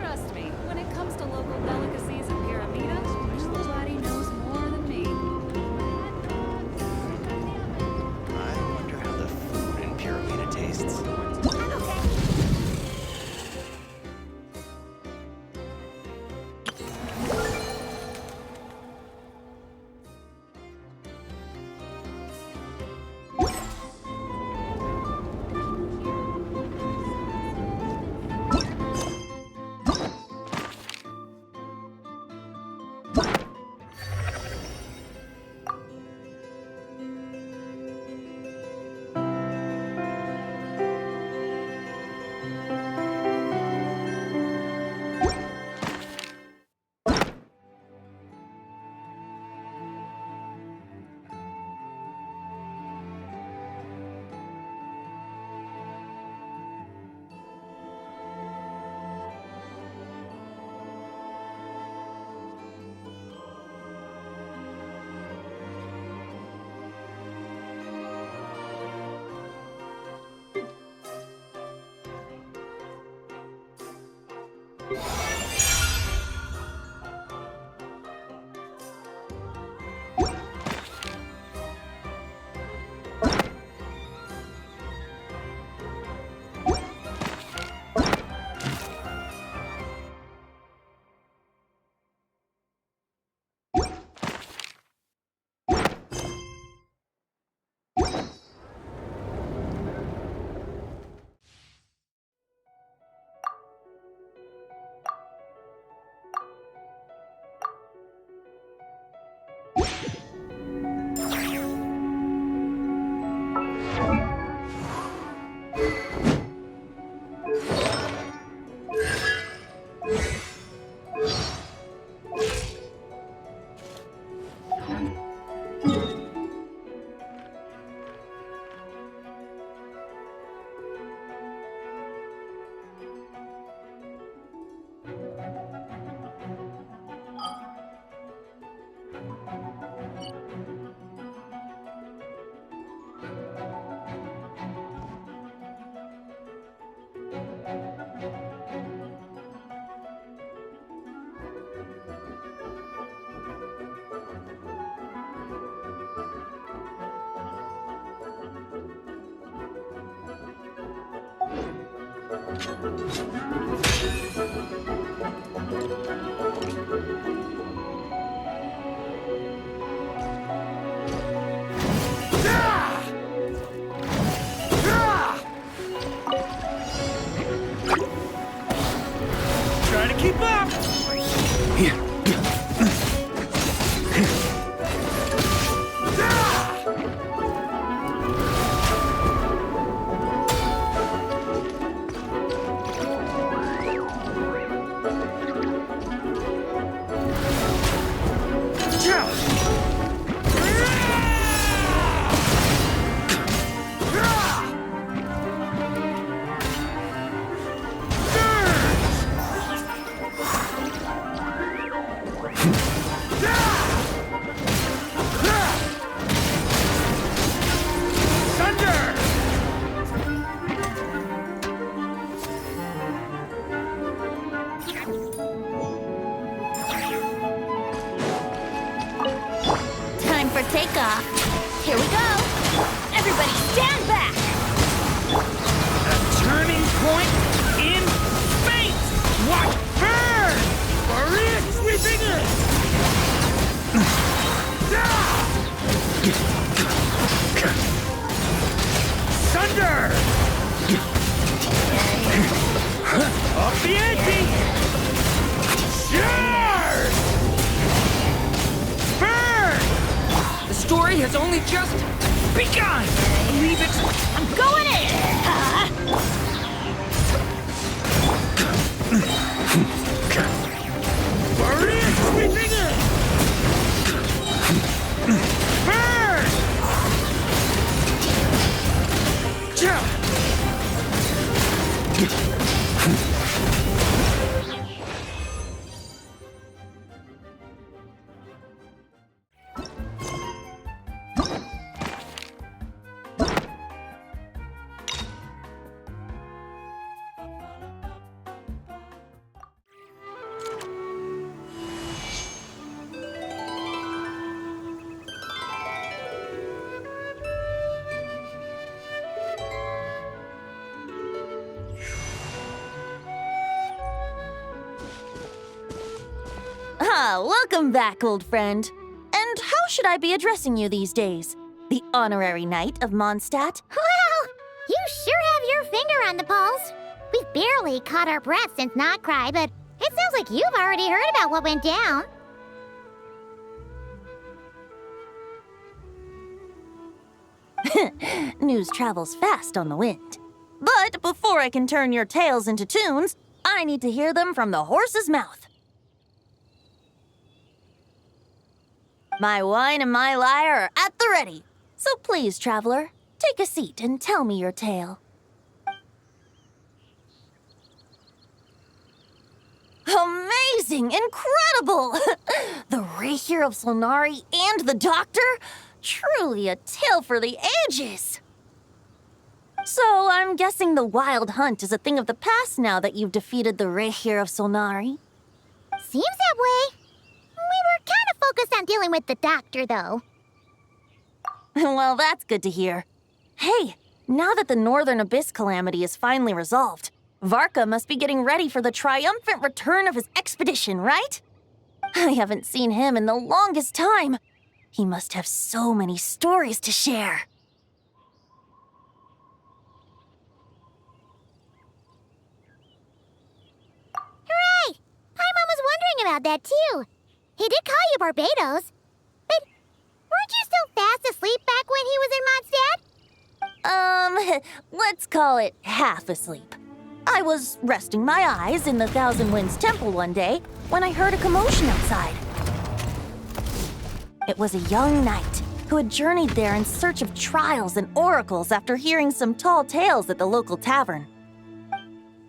Trust me, when it comes to local delicacies in Pyramida, nobody knows more than me. I wonder how the food in Pyramida tastes. Trying to keep up! For takeoff. Here we go. Everybody stand back. A turning point in fate. Watch burn. For it sweeping it. Thunder. Up the ante. Charge. The story has only just begun! Leave it! I'm going in! Burn it! Sweeping it! Burn! Ah, welcome back, old friend. And how should I be addressing you these days? The honorary knight of Mondstadt? Well, you sure have your finger on the pulse. We've barely caught our breath since Not Cry, but it sounds like you've already heard about what went down. News travels fast on the wind. But before I can turn your tales into tunes, I need to hear them from the horse's mouth. My wine and my lyre are at the ready. So please, traveler, take a seat and tell me your tale. Amazing! Incredible! The Rapier of Solnari and the Doctor? Truly a tale for the ages! So I'm guessing the Wild Hunt is a thing of the past now that you've defeated the Rapier of Solnari? Seems that way. We were kind of focused on dealing with the Doctor, though. Well, that's good to hear. Hey, now that the Northern Abyss calamity is finally resolved, Varka must be getting ready for the triumphant return of his expedition, right? I haven't seen him in the longest time. He must have so many stories to share. Hooray! Paimon was wondering about that, too. He did call you Barbados. But weren't you still fast asleep back when he was in Mondstadt? Let's call it half asleep. I was resting my eyes in the Thousand Winds Temple one day when I heard a commotion outside. It was a young knight who had journeyed there in search of trials and oracles after hearing some tall tales at the local tavern.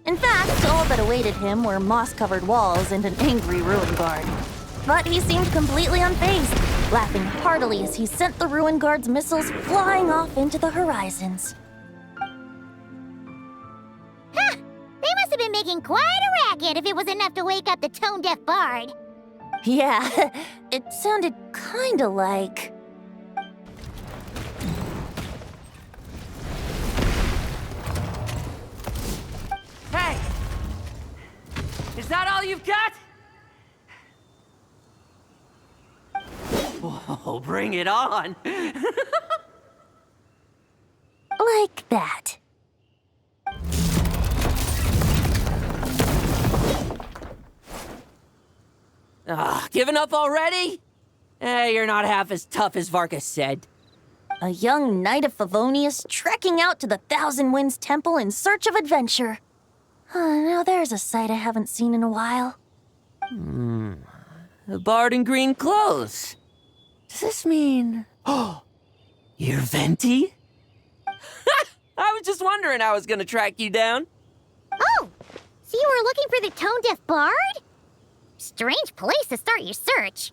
In fact, all that awaited him were moss-covered walls and an angry ruin guard. But he seemed completely unfazed, laughing heartily as he sent the ruin guard's missiles flying off into the horizons. Huh! They must have been making quite a racket if it was enough to wake up the tone-deaf bard. Yeah, it sounded kinda like... Hey! Is that all you've got? Whoa, bring it on! like that. Giving up already? You're not half as tough as Varka said. A young knight of Favonius trekking out to the Thousand Winds Temple in search of adventure. Now there's a sight I haven't seen in a while. A bard in green clothes. Does this mean... Oh, you're Venti? I was just wondering I was gonna track you down. Oh! So you were looking for the tone-deaf bard? Strange place to start your search.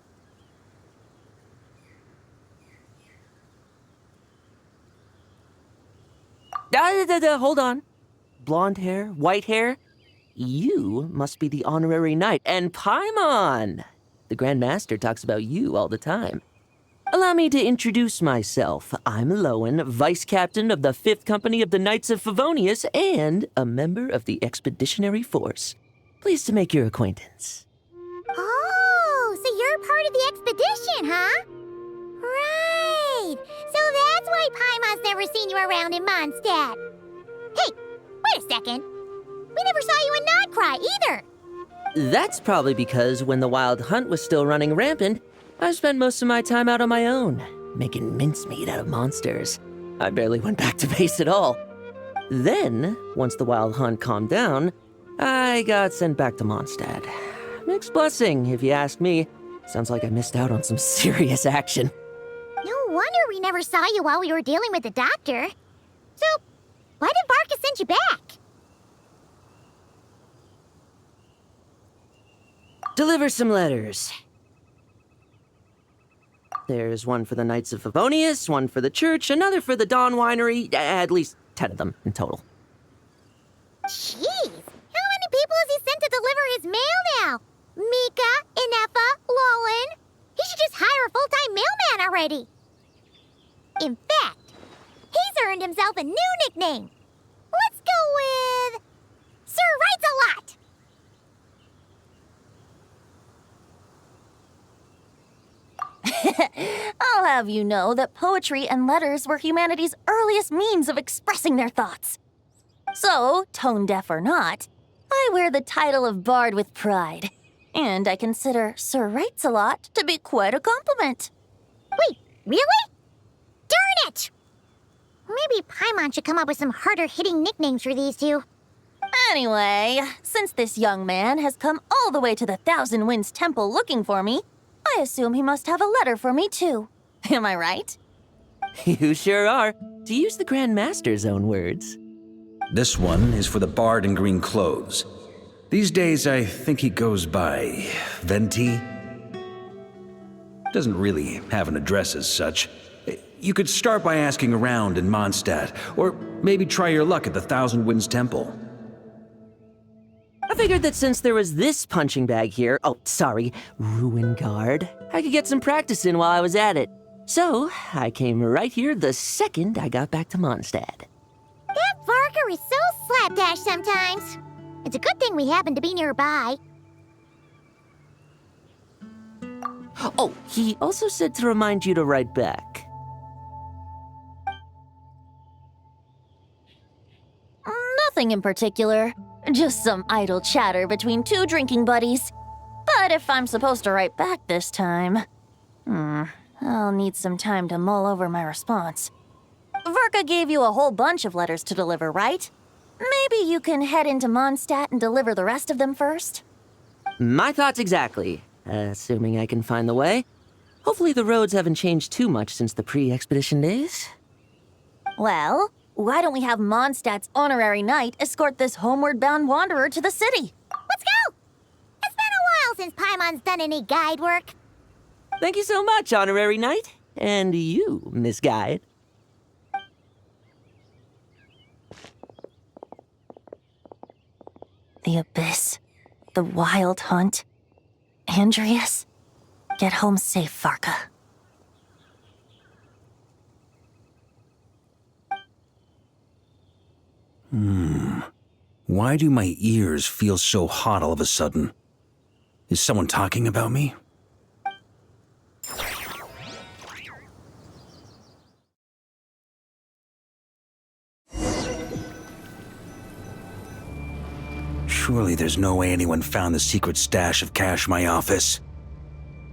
Hold on. Blonde hair, white hair. You must be the honorary knight, and Paimon! The Grand Master talks about you all the time. Allow me to introduce myself. I'm Lowen, Vice Captain of the 5th Company of the Knights of Favonius and a member of the Expeditionary Force. Pleased to make your acquaintance. Oh, so you're part of the expedition, huh? Right. So that's why Paimon's never seen you around in Mondstadt. Hey, wait a second. We never saw you in Not Cry either. That's probably because when the Wild Hunt was still running rampant, I spent most of my time out on my own, making mincemeat out of monsters. I barely went back to base at all. Then, once the Wild Hunt calmed down, I got sent back to Mondstadt. Mixed blessing, if you ask me. Sounds like I missed out on some serious action. No wonder we never saw you while we were dealing with the Doctor. So, why did Varka send you back? Deliver some letters. There's one for the Knights of Favonius, one for the church, another for the Dawn Winery, at least 10 of them in total. Jeez, how many people has he sent to deliver his mail now? Mika, Inefa, Lowen. He should just hire a full-time mailman already. In fact, he's earned himself a new nickname. Let's go with... Sir Writes a Lot. I'll have you know that poetry and letters were humanity's earliest means of expressing their thoughts. So, tone deaf or not, I wear the title of Bard with pride. And I consider Sir Writes-a-Lot to be quite a compliment. Wait, really? Darn it! Maybe Paimon should come up with some harder-hitting nicknames for these two. Anyway, since this young man has come all the way to the Thousand Winds Temple looking for me, I assume he must have a letter for me too. Am I right? You sure are, to use the Grand Master's own words. This one is for the bard in green clothes. These days, I think he goes by Venti. Doesn't really have an address as such. You could start by asking around in Mondstadt, or maybe try your luck at the Thousand Winds Temple. I figured that since there was this punching bag here, Ruin Guard, I could get some practice in while I was at it. So, I came right here the second I got back to Mondstadt. That Varker is so slapdash sometimes. It's a good thing we happen to be nearby. Oh, he also said to remind you to write back. Nothing in particular. Just some idle chatter between two drinking buddies. But if I'm supposed to write back this time, I'll need some time to mull over my response. Verka gave you a whole bunch of letters to deliver, right? Maybe you can head into Mondstadt and deliver the rest of them first? My thoughts exactly, assuming I can find the way. Hopefully the roads haven't changed too much since the pre-expedition days. Well, why don't we have Mondstadt's honorary knight escort this homeward-bound wanderer to the city? Let's go! It's been a while since Paimon's done any guide work. Thank you so much, honorary knight. And you, Miss Guide. The Abyss. The Wild Hunt. Andreas. Get home safe, Varka. Why do my ears feel so hot all of a sudden? Is someone talking about me? Surely there's no way anyone found the secret stash of cash in my office.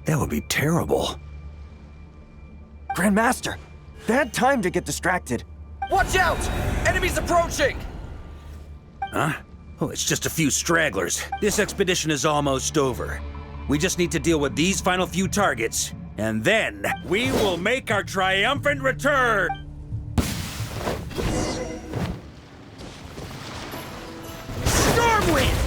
That would be terrible. Grandmaster, bad time to get distracted. Watch out! Enemies approaching! Huh? Oh, it's just a few stragglers. This expedition is almost over. We just need to deal with these final few targets, and then we will make our triumphant return! Stormwind!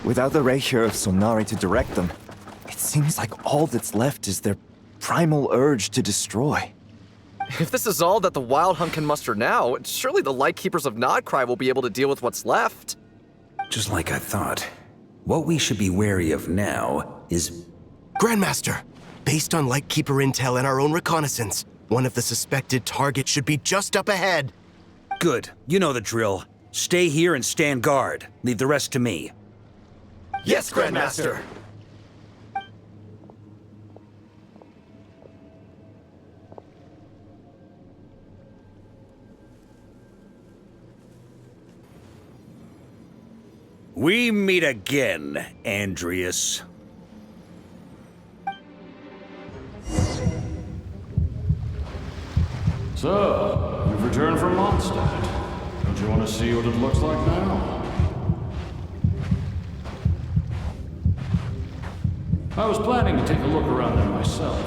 Without the ray here of Sonari to direct them, it seems like all that's left is their primal urge to destroy. If this is all that the Wild Hunt can muster now, surely the Lightkeepers of Nodcry will be able to deal with what's left. Just like I thought. What we should be wary of now is... Grandmaster, based on Lightkeeper intel and our own reconnaissance, one of the suspected targets should be just up ahead. Good. You know the drill. Stay here and stand guard. Leave the rest to me. Yes, Grandmaster! We meet again, Andreas. So, you've returned from Mondstadt. Don't you want to see what it looks like now? I was planning to take a look around there myself.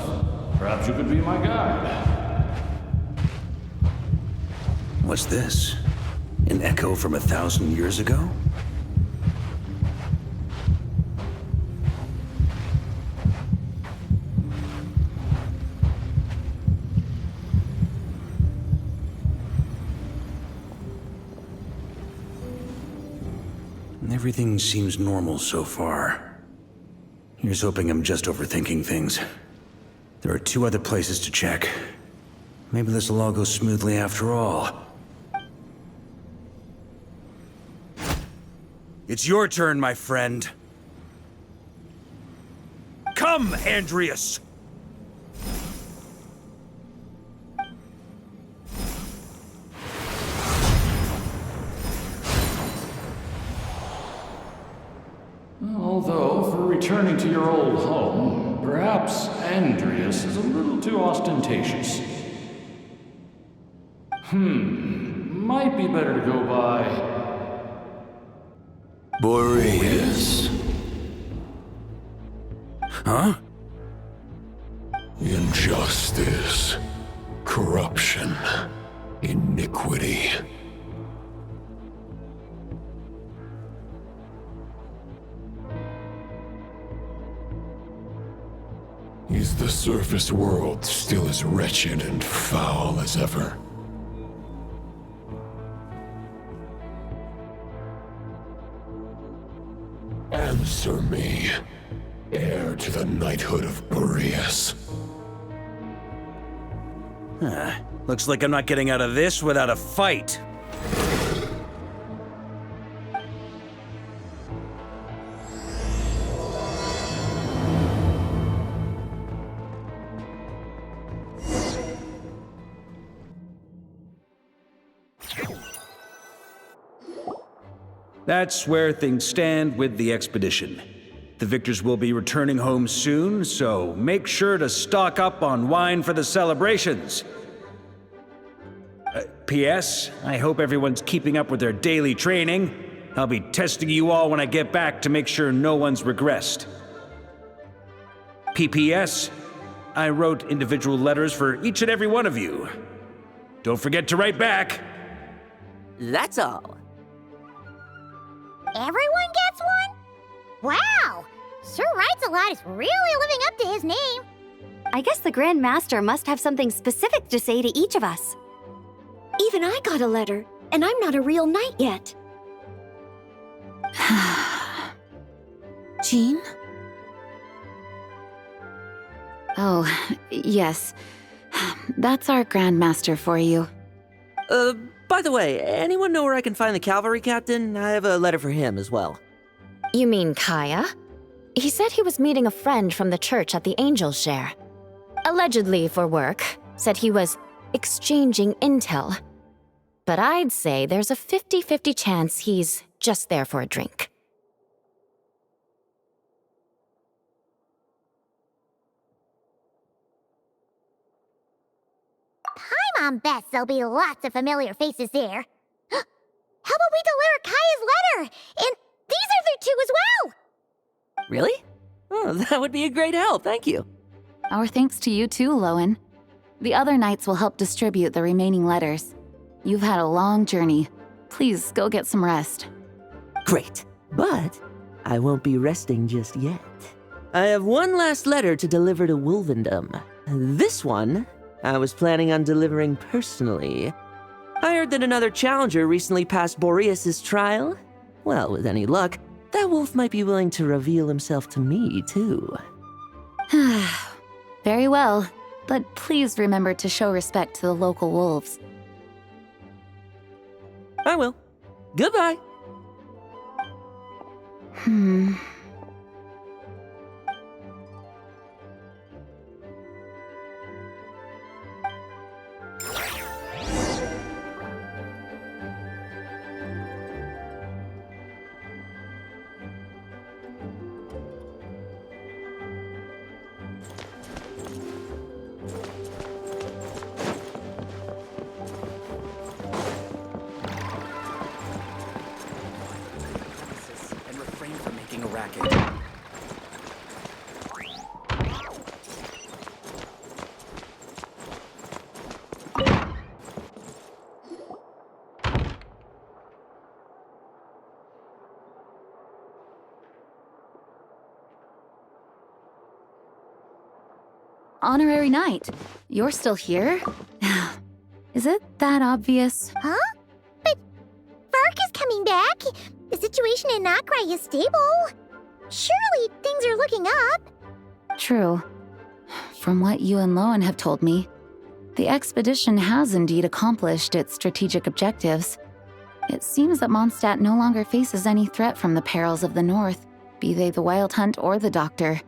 Perhaps you could be my guide. What's this? An echo from 1,000 years ago? Everything seems normal so far. Here's hoping I'm just overthinking things. There are 2 other places to check. Maybe this will all go smoothly after all. It's your turn, my friend. Come, Andreas! Although, for returning to your old home, perhaps Andreas is a little too ostentatious. Might be better to go by Boreas. Huh? Injustice. Corruption. Iniquity. Is the surface world still as wretched and foul as ever? Answer me, heir to the knighthood of Boreas. Looks like I'm not getting out of this without a fight. That's where things stand with the expedition. The victors will be returning home soon, so make sure to stock up on wine for the celebrations. P.S. I hope everyone's keeping up with their daily training. I'll be testing you all when I get back to make sure no one's regressed. P.P.S. I wrote individual letters for each and every one of you. Don't forget to write back. That's all. Everyone gets one? Wow! Sir Writes-A-Lot is really living up to his name. I guess the Grand Master must have something specific to say to each of us. Even I got a letter, and I'm not a real knight yet. Jean? Oh, yes. That's our Grand Master for you. By the way, anyone know where I can find the cavalry captain? I have a letter for him as well. You mean Kaya? He said he was meeting a friend from the church at the Angel's Share. Allegedly for work. Said he was exchanging intel. But I'd say there's a 50-50 chance he's just there for a drink. Paimon bets there'll be lots of familiar faces there. How about we deliver Kaya's letter? And these are their 2 as well! Really? Oh, that would be a great help, thank you. Our thanks to you too, Lowen. The other knights will help distribute the remaining letters. You've had a long journey. Please go get some rest. Great, but I won't be resting just yet. I have one last letter to deliver to Wolvendom. This one, I was planning on delivering personally. I heard that another challenger recently passed Boreas' trial. Well, with any luck, that wolf might be willing to reveal himself to me, too. Very well, but please remember to show respect to the local wolves. I will. Goodbye. And refrain from making a racket. Honorary Knight, you're still here? Is it that obvious? Huh? But Vark is coming back. The situation in Nakrai is stable. Surely things are looking up. True. From what you and Lowen have told me, the expedition has indeed accomplished its strategic objectives. It seems that Mondstadt no longer faces any threat from the perils of the North, be they the Wild Hunt or the Doctor.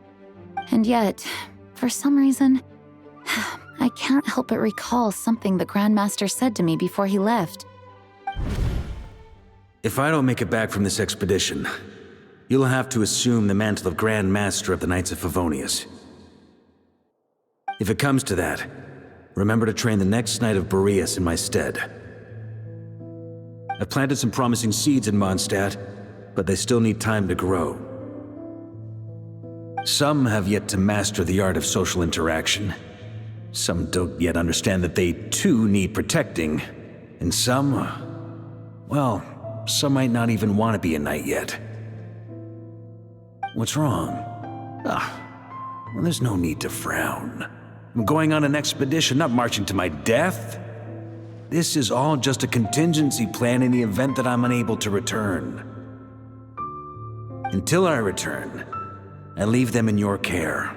And yet, for some reason, I can't help but recall something the Grandmaster said to me before he left. If I don't make it back from this expedition, you'll have to assume the mantle of Grand Master of the Knights of Favonius. If it comes to that, remember to train the next Knight of Boreas in my stead. I've planted some promising seeds in Mondstadt, but they still need time to grow. Some have yet to master the art of social interaction. Some don't yet understand that they too need protecting. And some, well, some might not even want to be a knight yet. What's wrong? Well, there's no need to frown. I'm going on an expedition, not marching to my death. This is all just a contingency plan in the event that I'm unable to return. Until I return, I leave them in your care.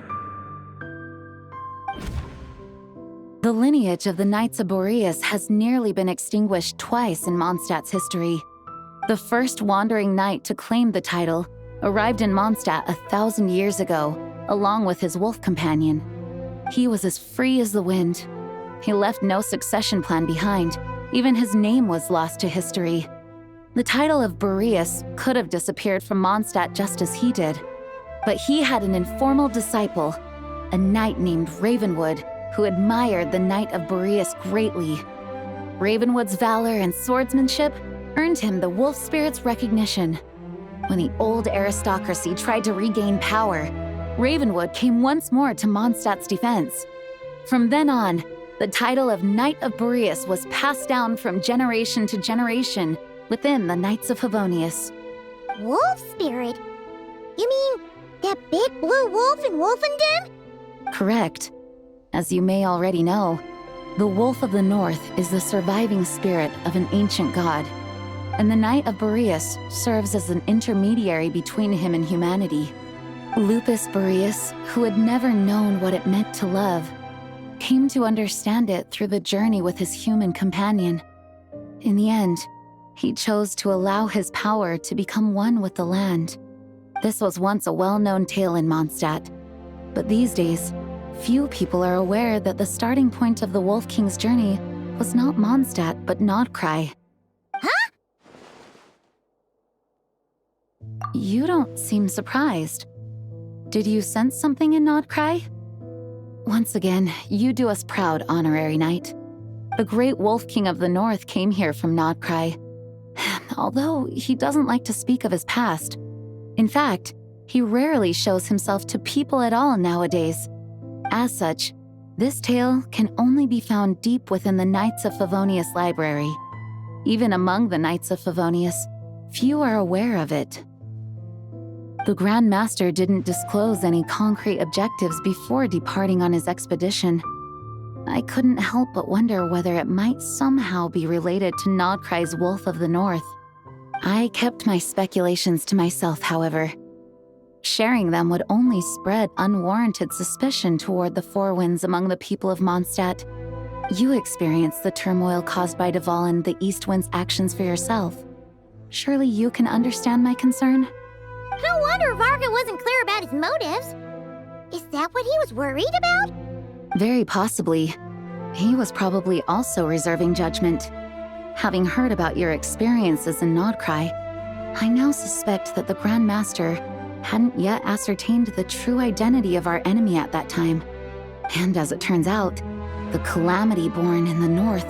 The lineage of the Knights of Boreas has nearly been extinguished twice in Mondstadt's history. The first wandering knight to claim the title arrived in Mondstadt 1,000 years ago, along with his wolf companion. He was as free as the wind. He left no succession plan behind. Even his name was lost to history. The title of Boreas could have disappeared from Mondstadt just as he did. But he had an informal disciple, a knight named Ravenwood, who admired the Knight of Boreas greatly. Ravenwood's valor and swordsmanship earned him the wolf spirit's recognition. When the old aristocracy tried to regain power, Ravenwood came once more to Mondstadt's defense. From then on, the title of Knight of Boreas was passed down from generation to generation within the Knights of Favonius. Wolf spirit? You mean that big blue wolf in Wolfenden? Correct. As you may already know, the Wolf of the North is the surviving spirit of an ancient god, and the Knight of Boreas serves as an intermediary between him and humanity. Lupus Boreas, who had never known what it meant to love, came to understand it through the journey with his human companion. In the end, he chose to allow his power to become one with the land. This was once a well-known tale in Mondstadt, but these days, few people are aware that the starting point of the Wolf King's journey was not Mondstadt, but Nodcry. Huh? You don't seem surprised. Did you sense something in Nodcry? Once again, you do us proud, Honorary Knight. The great Wolf King of the North came here from Nodcry. Although he doesn't like to speak of his past. In fact, he rarely shows himself to people at all nowadays. As such, this tale can only be found deep within the Knights of Favonius library. Even among the Knights of Favonius, few are aware of it. The Grand Master didn't disclose any concrete objectives before departing on his expedition. I couldn't help but wonder whether it might somehow be related to Nodcry's Wolf of the North. I kept my speculations to myself, however. Sharing them would only spread unwarranted suspicion toward the Four Winds among the people of Mondstadt. You experienced the turmoil caused by Duval and the East Wind's actions for yourself. Surely you can understand my concern? No wonder Varga wasn't clear about his motives. Is that what he was worried about? Very possibly. He was probably also reserving judgment. Having heard about your experiences in Nodcry, I now suspect that the Grand Master hadn't yet ascertained the true identity of our enemy at that time. And as it turns out, the calamity born in the North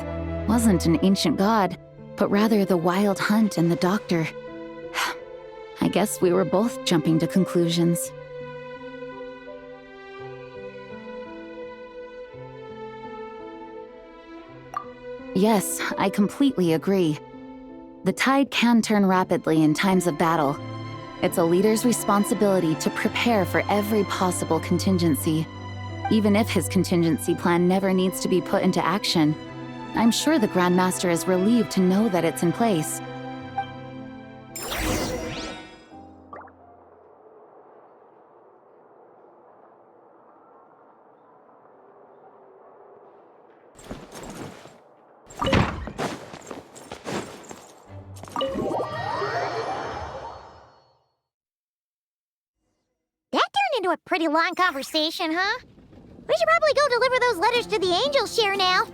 wasn't an ancient god, but rather the Wild Hunt and the Doctor. I guess we were both jumping to conclusions. Yes, I completely agree. The tide can turn rapidly in times of battle. It's a leader's responsibility to prepare for every possible contingency. Even if his contingency plan never needs to be put into action, I'm sure the Grand Master is relieved to know that it's in place. That turned into a pretty long conversation, huh? We should probably go deliver those letters to the angel share now.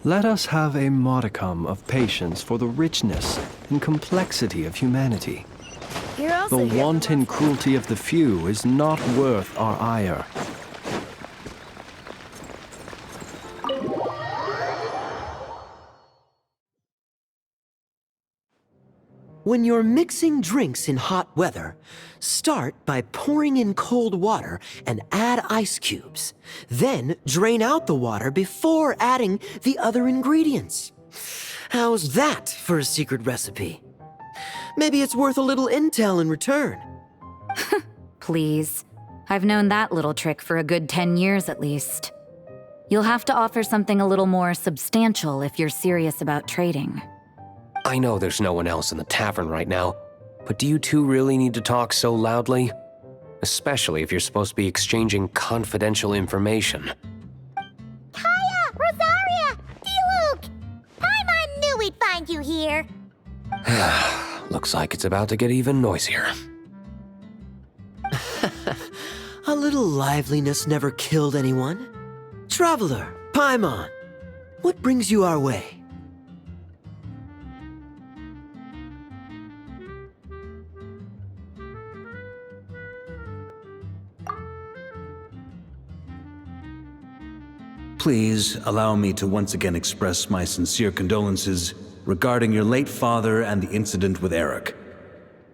Let us have a modicum of patience for the richness and complexity of humanity. The wanton cruelty of the few is not worth our ire. When you're mixing drinks in hot weather, start by pouring in cold water and add ice cubes. Then drain out the water before adding the other ingredients. How's that for a secret recipe? Maybe it's worth a little intel in return. Please. I've known that little trick for a good 10 years at least. You'll have to offer something a little more substantial if you're serious about trading. I know there's no one else in the tavern right now, but do you two really need to talk so loudly? Especially if you're supposed to be exchanging confidential information. Hiya, Rosaria, D-Luke! Paimon knew we'd find you here. Looks like it's about to get even noisier. A little liveliness never killed anyone. Traveler, Paimon, what brings you our way? Please allow me to once again express my sincere condolences regarding your late father and the incident with Eric.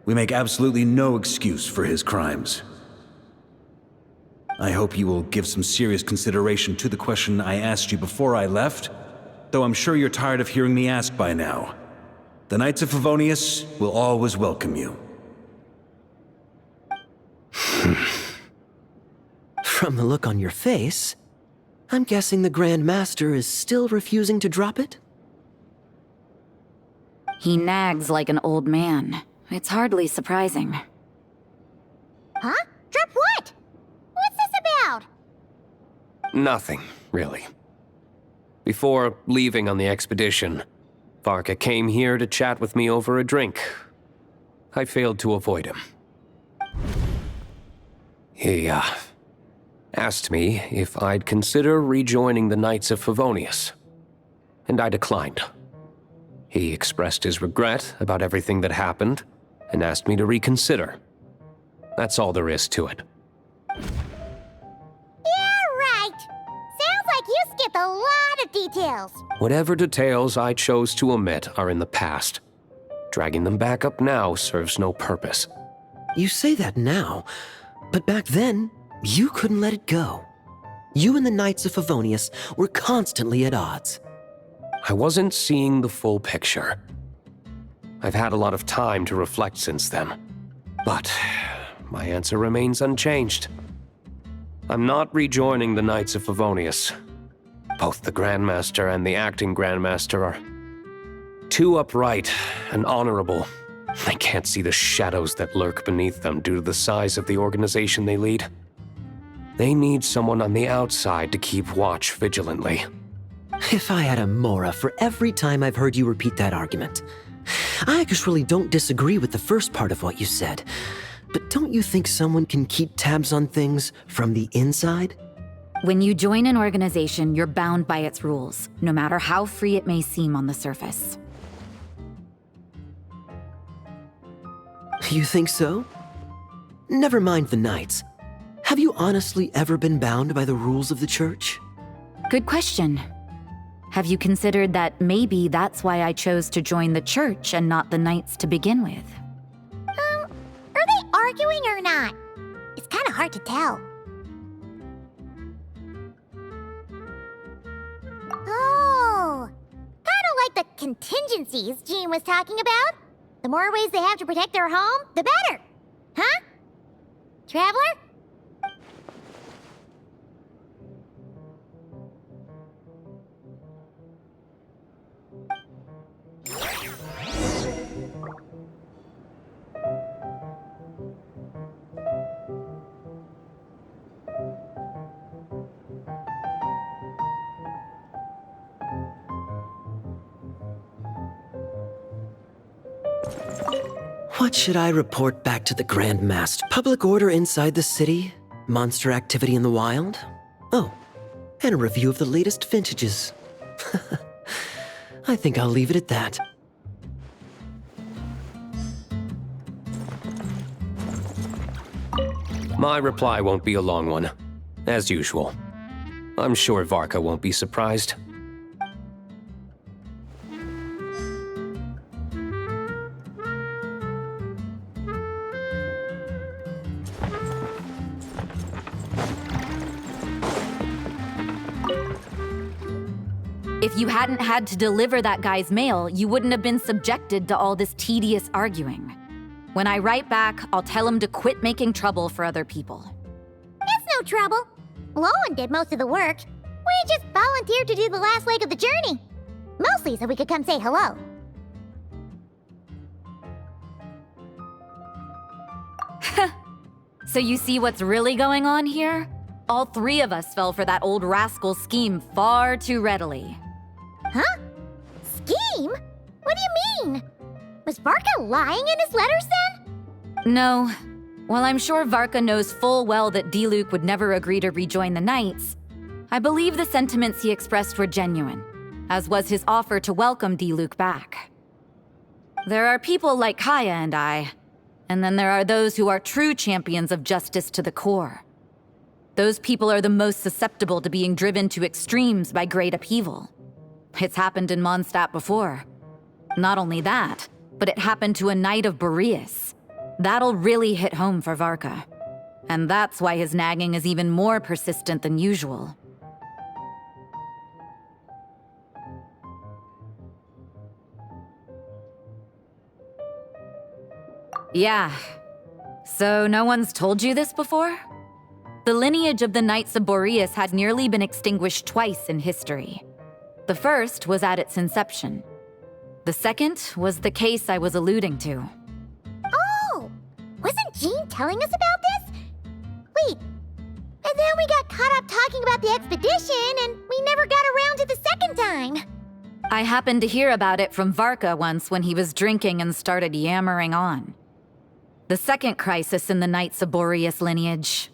We make absolutely no excuse for his crimes. I hope you will give some serious consideration to the question I asked you before I left, though I'm sure you're tired of hearing me ask by now. The Knights of Favonius will always welcome you. From the look on your face, I'm guessing the Grand Master is still refusing to drop it? He nags like an old man. It's hardly surprising. Huh? Drop what? What's this about? Nothing, really. Before leaving on the expedition, Varka came here to chat with me over a drink. I failed to avoid him. He, asked me if I'd consider rejoining the Knights of Favonius, and I declined. He expressed his regret about everything that happened and asked me to reconsider. That's all there is to it. Yeah, right. Sounds like you skipped a lot of details. Whatever details I chose to omit are in the past. Dragging them back up now serves no purpose. You say that now, but back then, you couldn't let it go. You and the Knights of Favonius were constantly at odds. I wasn't seeing the full picture. I've had a lot of time to reflect since then, but my answer remains unchanged. I'm not rejoining the Knights of Favonius. Both the Grandmaster and the acting Grandmaster are too upright and honorable. I can't see the shadows that lurk beneath them due to the size of the organization they lead. They need someone on the outside to keep watch vigilantly. If I had a Mora for every time I've heard you repeat that argument. I actually don't disagree with the first part of what you said. But don't you think someone can keep tabs on things from the inside? When you join an organization, you're bound by its rules, no matter how free it may seem on the surface. You think so? Never mind the Knights. Have you honestly ever been bound by the rules of the Church? Good question. Have you considered that maybe that's why I chose to join the Church and not the Knights to begin with? Are they arguing or not? It's kind of hard to tell. Oh, kind of like the contingencies Jean was talking about. The more ways they have to protect their home, the better. Huh? Traveler? What should I report back to the Grand Master? Public order inside the city? Monster activity in the wild? Oh, and a review of the latest vintages. I think I'll leave it at that. My reply won't be a long one, as usual. I'm sure Varka won't be surprised. If you hadn't had to deliver that guy's mail, you wouldn't have been subjected to all this tedious arguing. When I write back, I'll tell him to quit making trouble for other people. It's no trouble. Lowen did most of the work. We just volunteered to do the last leg of the journey. Mostly so we could come say hello. So you see what's really going on here? All three of us fell for that old rascal's scheme far too readily. Huh? Scheme? What do you mean? Was Varka lying in his letters then? No. While I'm sure Varka knows full well that Diluc would never agree to rejoin the Knights, I believe the sentiments he expressed were genuine, as was his offer to welcome Diluc back. There are people like Kaya and I, and then there are those who are true champions of justice to the core. Those people are the most susceptible to being driven to extremes by great upheaval. It's happened in Mondstadt before. Not only that, but it happened to a Knight of Boreas. That'll really hit home for Varka. And that's why his nagging is even more persistent than usual. Yeah. So no one's told you this before? The lineage of the Knights of Boreas had nearly been extinguished twice in history. The first was at its inception. The second was the case I was alluding to. Oh! Wasn't Jean telling us about this? Wait, and then we got caught up talking about the expedition and we never got around to the second time. I happened to hear about it from Varka once when he was drinking and started yammering on. The second crisis in the Knights of Boreas lineage.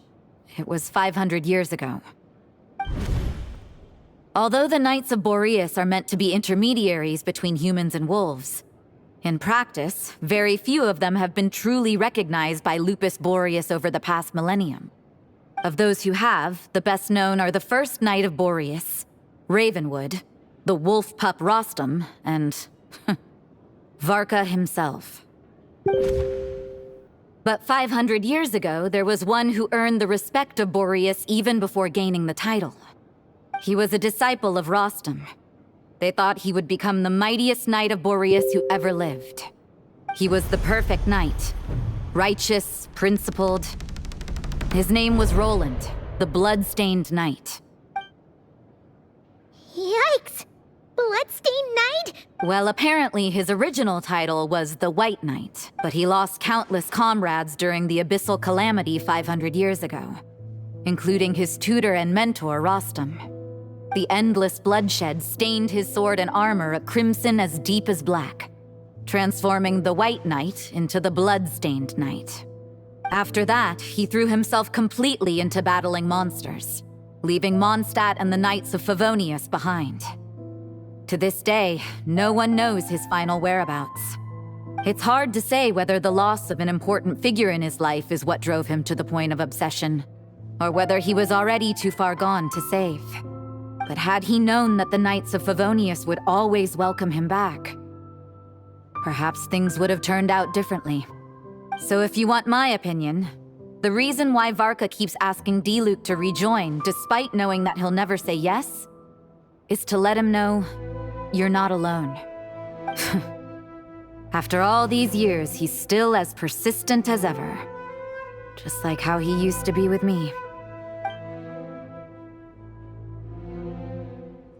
It was 500 years ago. Although the Knights of Boreas are meant to be intermediaries between humans and wolves, in practice, very few of them have been truly recognized by Lupus Boreas over the past millennium. Of those who have, the best known are the first Knight of Boreas, Ravenwood, the wolf pup Rostam, and Varka himself. But 500 years ago, there was one who earned the respect of Boreas even before gaining the title. He was a disciple of Rostam. They thought he would become the mightiest Knight of Boreas who ever lived. He was the perfect knight. Righteous, principled. His name was Roland, the blood-stained knight. Yikes! Bloodstained Knight? Well, apparently his original title was the White Knight, but he lost countless comrades during the Abyssal Calamity 500 years ago, including his tutor and mentor, Rostam. The endless bloodshed stained his sword and armor a crimson as deep as black, transforming the White Knight into the blood-stained Knight. After that, he threw himself completely into battling monsters, leaving Mondstadt and the Knights of Favonius behind. To this day, no one knows his final whereabouts. It's hard to say whether the loss of an important figure in his life is what drove him to the point of obsession, or whether he was already too far gone to save. But had he known that the Knights of Favonius would always welcome him back, perhaps things would have turned out differently. So if you want my opinion, the reason why Varka keeps asking Diluc to rejoin, despite knowing that he'll never say yes, is to let him know you're not alone. After all these years, he's still as persistent as ever. Just like how he used to be with me.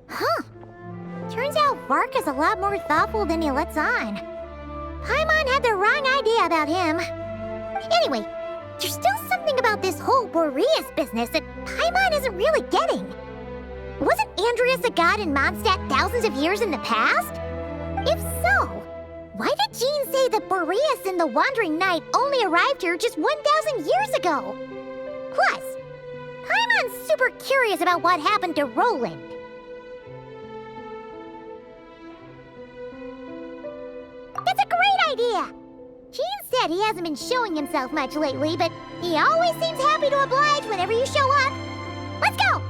Huh. Turns out Varka's a lot more thoughtful than he lets on. Paimon had the wrong idea about him. Anyway, there's still something about this whole Boreas business that Paimon isn't really getting. Wasn't Andreas a god in Mondstadt thousands of years in the past? If so, why did Jean say that Boreas and the Wandering Knight only arrived here just 1,000 years ago? Plus, Paimon's super curious about what happened to Roland. That's a great idea! Jean said he hasn't been showing himself much lately, but he always seems happy to oblige whenever you show up. Let's go!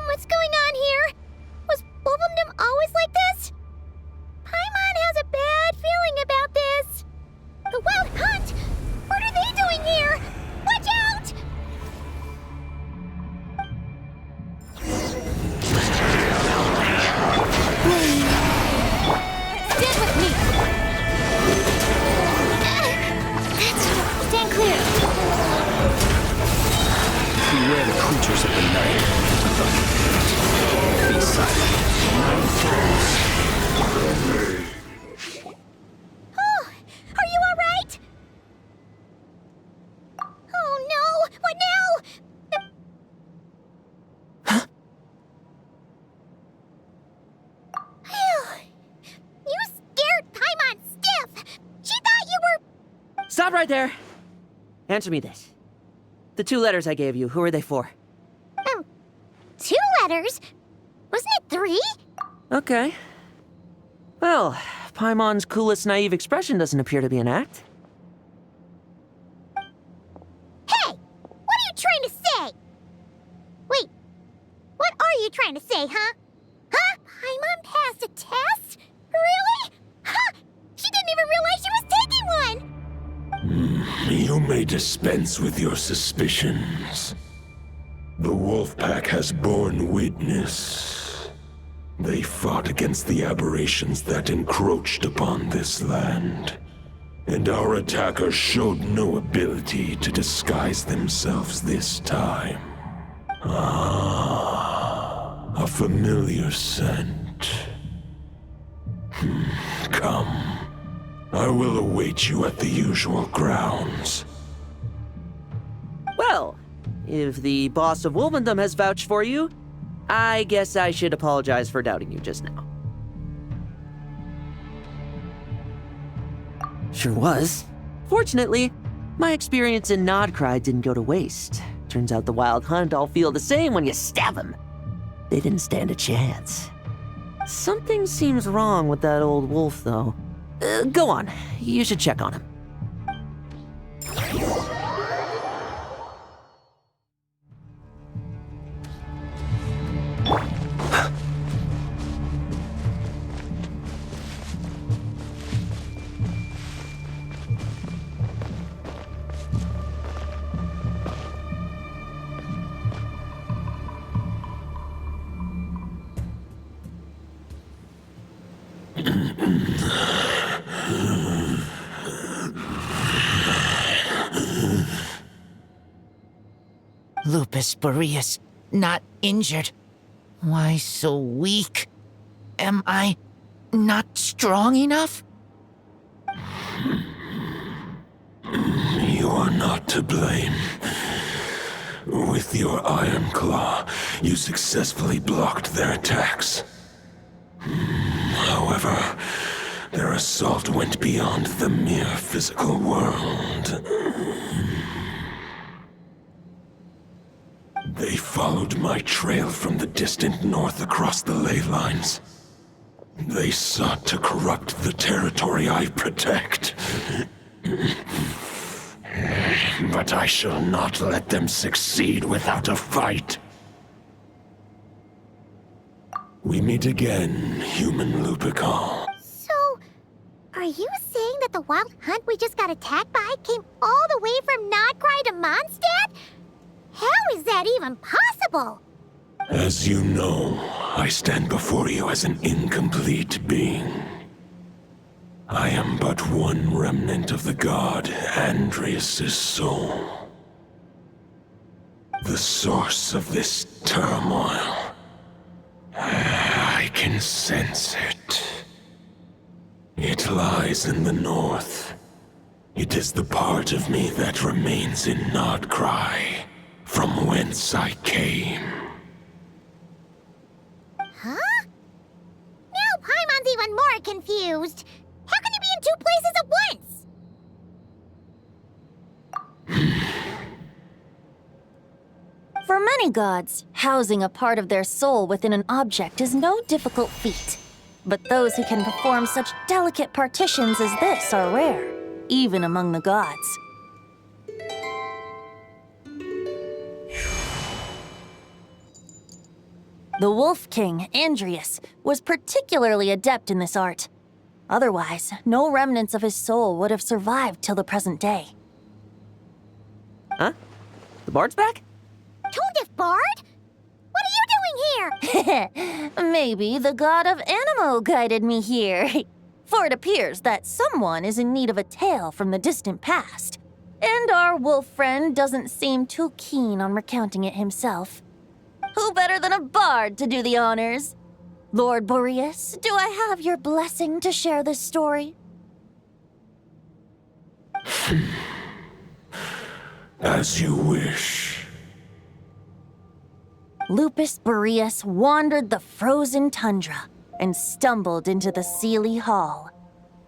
What's going on here? Was Wolfendom always like this? Paimon has a bad feeling about this. The Wild Hunt! What are they doing here? Watch out! Stand with me! Stand clear! Beware the creatures of the night. Be silent. Oh, are you all right? Oh no! What now? You scared Paimon stiff! She thought you were... Stop right there! Answer me this. The 2 letters I gave you, who are they for? 2 letters? Wasn't it 3? Okay. Well, Paimon's coolest naive expression doesn't appear to be an act. Hey! What are you trying to say? Wait, what are you trying to say, huh? Huh? Paimon passed a test? Really? Huh? She didn't even realize she was taking one! You may dispense with your suspicions. The wolf pack has borne witness. They fought against the aberrations that encroached upon this land, and our attackers showed no ability to disguise themselves this time. Ah, a familiar scent. Come. I will await you at the usual grounds. Well, if the boss of Wolfendom has vouched for you, I guess I should apologize for doubting you just now. Sure was. Fortunately, my experience in Nodcry didn't go to waste. Turns out the Wild Hunt all feel the same when you stab them. They didn't stand a chance. Something seems wrong with that old wolf, though. Go on. You should check on him. Lupus Boreas, not injured. Why so weak? Am I not strong enough? You are not to blame. With your Iron Claw, you successfully blocked their attacks. However, their assault went beyond the mere physical world. They followed my trail from the distant north across the ley lines. They sought to corrupt the territory I protect. But I shall not let them succeed without a fight. We meet again, human Lupical. So, are you saying that the wild hunt we just got attacked by came all the way from Nodcry to Mondstadt? How is that even possible? As you know, I stand before you as an incomplete being. I am but one remnant of the god Andreas' soul. The source of this turmoil. I can sense it. It lies in the north. It is the part of me that remains in Nodcry, from whence I came. Huh? Now Paimon's even more confused. How can you be in two places at once? For many gods, housing a part of their soul within an object is no difficult feat. But those who can perform such delicate partitions as this are rare, even among the gods. The Wolf King, Andreas, was particularly adept in this art. Otherwise, no remnants of his soul would have survived till the present day. Huh? The bard's back? Toadif Bard? What are you doing here? Maybe the god of Animo guided me here. For it appears that someone is in need of a tale from the distant past. And our wolf friend doesn't seem too keen on recounting it himself. Who better than a bard to do the honors? Lord Boreas, do I have your blessing to share this story? As you wish. Lupus Boreas wandered the frozen tundra and stumbled into the Seelie Hall.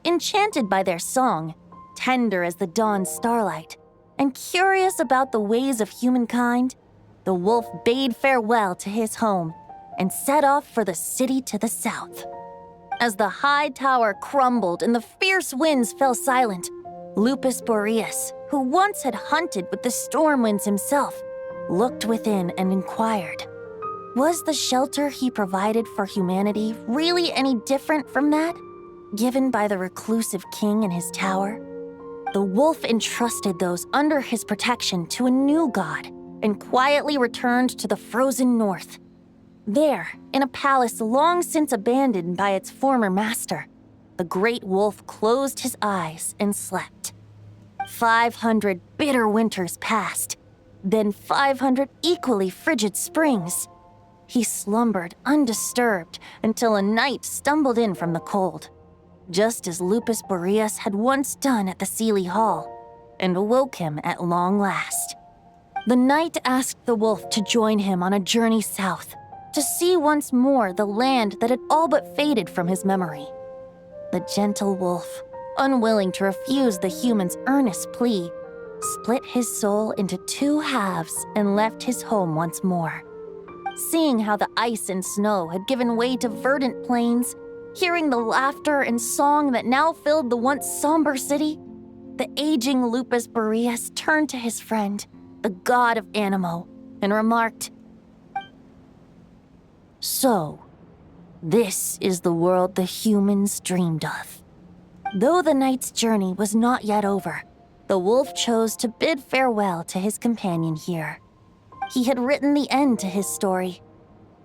Enchanted by their song, tender as the dawn starlight, and curious about the ways of humankind, the wolf bade farewell to his home and set off for the city to the south. As the high tower crumbled and the fierce winds fell silent, Lupus Boreas, who once had hunted with the storm winds himself, looked within and inquired, was the shelter he provided for humanity really any different from that given by the reclusive king in his tower? The wolf entrusted those under his protection to a new god and quietly returned to the frozen north. There, in a palace long since abandoned by its former master, the great wolf closed his eyes and slept. 500 bitter winters passed, then 500 equally frigid springs. He slumbered undisturbed until a night stumbled in from the cold, just as Lupus Boreas had once done at the Seelie Hall, and awoke him at long last. The night asked the wolf to join him on a journey south, to see once more the land that had all but faded from his memory. The gentle wolf, unwilling to refuse the human's earnest plea, split his soul into two halves and left his home once more. Seeing how the ice and snow had given way to verdant plains, hearing the laughter and song that now filled the once somber city, the aging Lupus Boreas turned to his friend, the god of Animo, and remarked, "So, this is the world the humans dreamed of." Though the night's journey was not yet over, the wolf chose to bid farewell to his companion here. He had written the end to his story.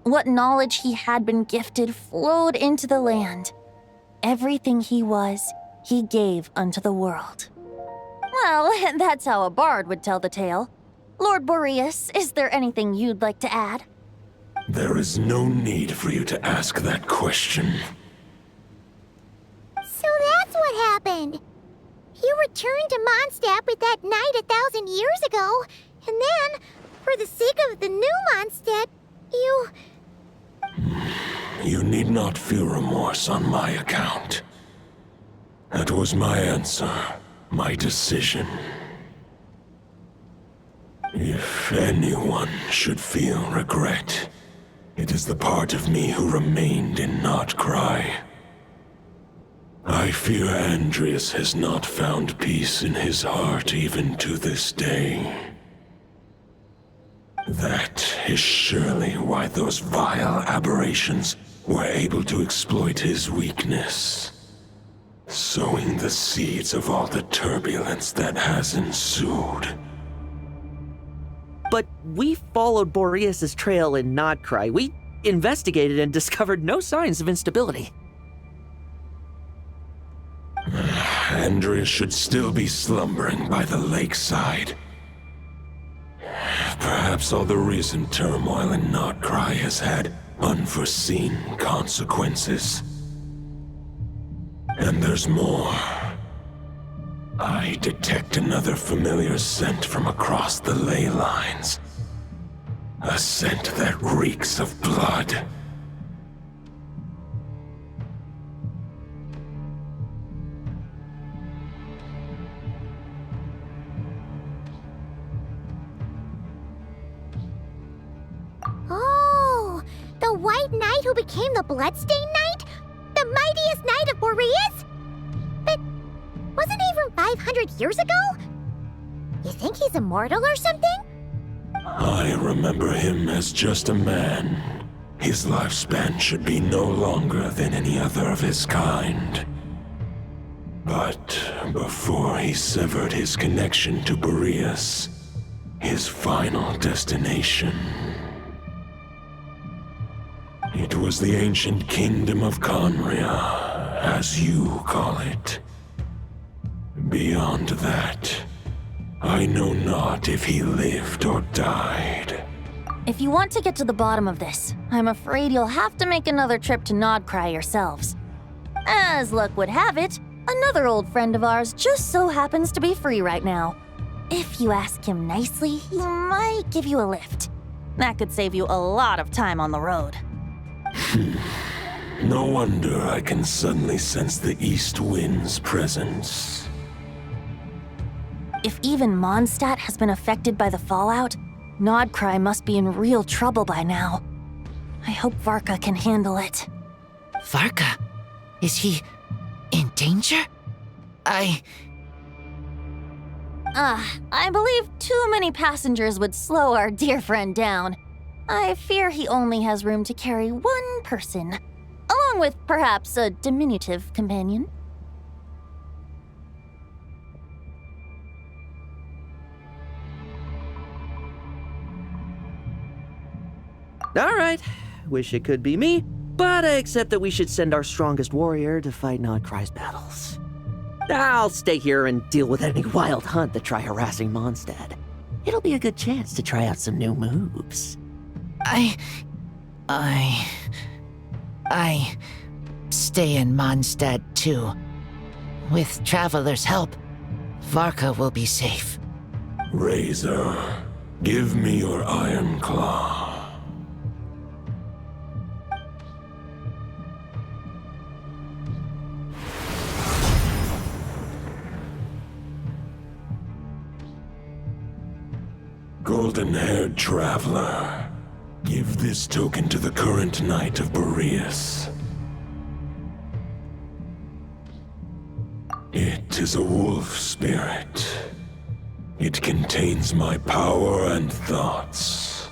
What knowledge he had been gifted flowed into the land. Everything he was, he gave unto the world. Well, that's how a bard would tell the tale. Lord Boreas, is there anything you'd like to add? There is no need for you to ask that question. So that's what happened. You returned to Mondstadt with that knight 1,000 years ago, and then, for the sake of the new Mondstadt, you... You need not feel remorse on my account. That was my answer, my decision. If anyone should feel regret, it is the part of me who remained in Notcry. I fear Andreas has not found peace in his heart even to this day. That is surely why those vile aberrations were able to exploit his weakness, sowing the seeds of all the turbulence that has ensued. But we followed Boreas' trail in Nodcry. We investigated and discovered no signs of instability. Andreas should still be slumbering by the lakeside. Perhaps all the recent turmoil in Notcry has had unforeseen consequences. And there's more. I detect another familiar scent from across the ley lines. A scent that reeks of blood. Oh, the White Knight who became the Bloodstained Knight? The mightiest knight of Boreas? But wasn't he from 500 years ago? You think he's immortal or something? I remember him as just a man. His lifespan should be no longer than any other of his kind. But before he severed his connection to Boreas, his final destination, it was the ancient kingdom of Conria, as you call it. Beyond that, I know not if he lived or died. If you want to get to the bottom of this, I'm afraid you'll have to make another trip to Nodcry yourselves. As luck would have it, another old friend of ours just so happens to be free right now. If you ask him nicely, he might give you a lift. That could save you a lot of time on the road. No wonder I can suddenly sense the east wind's presence. If even Mondstadt has been affected by the fallout, Nodcry must be in real trouble by now. I hope Varka can handle it. Varka? Is he in danger? I believe too many passengers would slow our dear friend down. I fear he only has room to carry one person, along with perhaps a diminutive companion. All right, wish it could be me, but I accept that we should send our strongest warrior to fight Nodcry's battles. I'll stay here and deal with any wild hunt that try harassing Mondstadt. It'll be a good chance to try out some new moves. I stay in Mondstadt too. With Traveler's help, Varka will be safe. Razor, give me your iron claw. Golden-haired traveler, give this token to the current knight of Boreas. It is a wolf spirit. It contains my power and thoughts.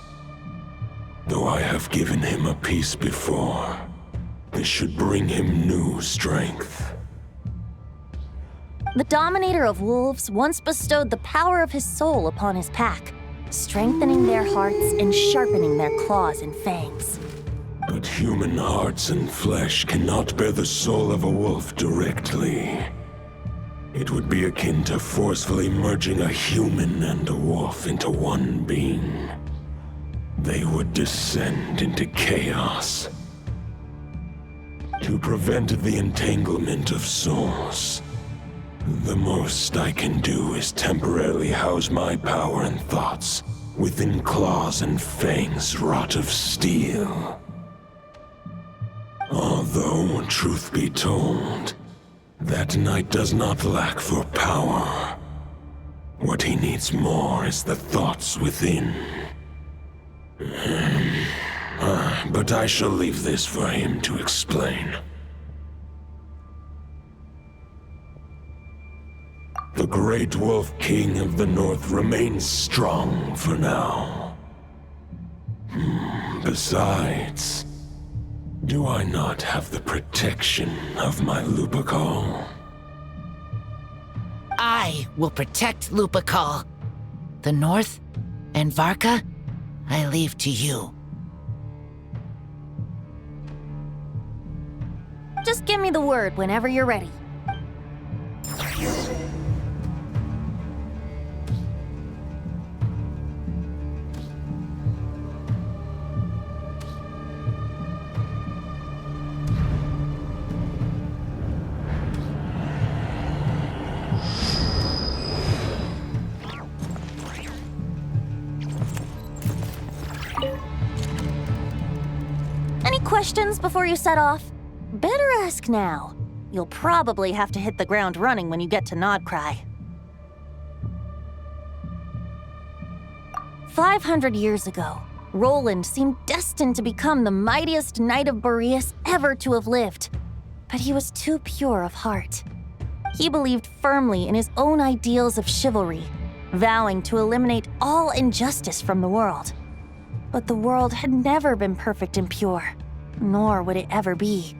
Though I have given him a piece before, this should bring him new strength. The Dominator of Wolves once bestowed the power of his soul upon his pack, strengthening their hearts and sharpening their claws and fangs. But human hearts and flesh cannot bear the soul of a wolf directly. It would be akin to forcefully merging a human and a wolf into one being. They would descend into chaos. To prevent the entanglement of souls, the most I can do is temporarily house my power and thoughts within claws and fangs wrought of steel. Although, truth be told, that knight does not lack for power. What he needs more is the thoughts within. But I shall leave this for him to explain. The Great Wolf King of the North remains strong for now. Besides, do I not have the protection of my Lupacol? I will protect Lupacol. The North and Varka, I leave to you. Just give me the word whenever you're ready. Any questions before you set off? Better ask now. You'll probably have to hit the ground running when you get to Nodcry. 500 years ago, Roland seemed destined to become the mightiest knight of Boreas ever to have lived. But he was too pure of heart. He believed firmly in his own ideals of chivalry, vowing to eliminate all injustice from the world. But the world had never been perfect and pure, nor would it ever be.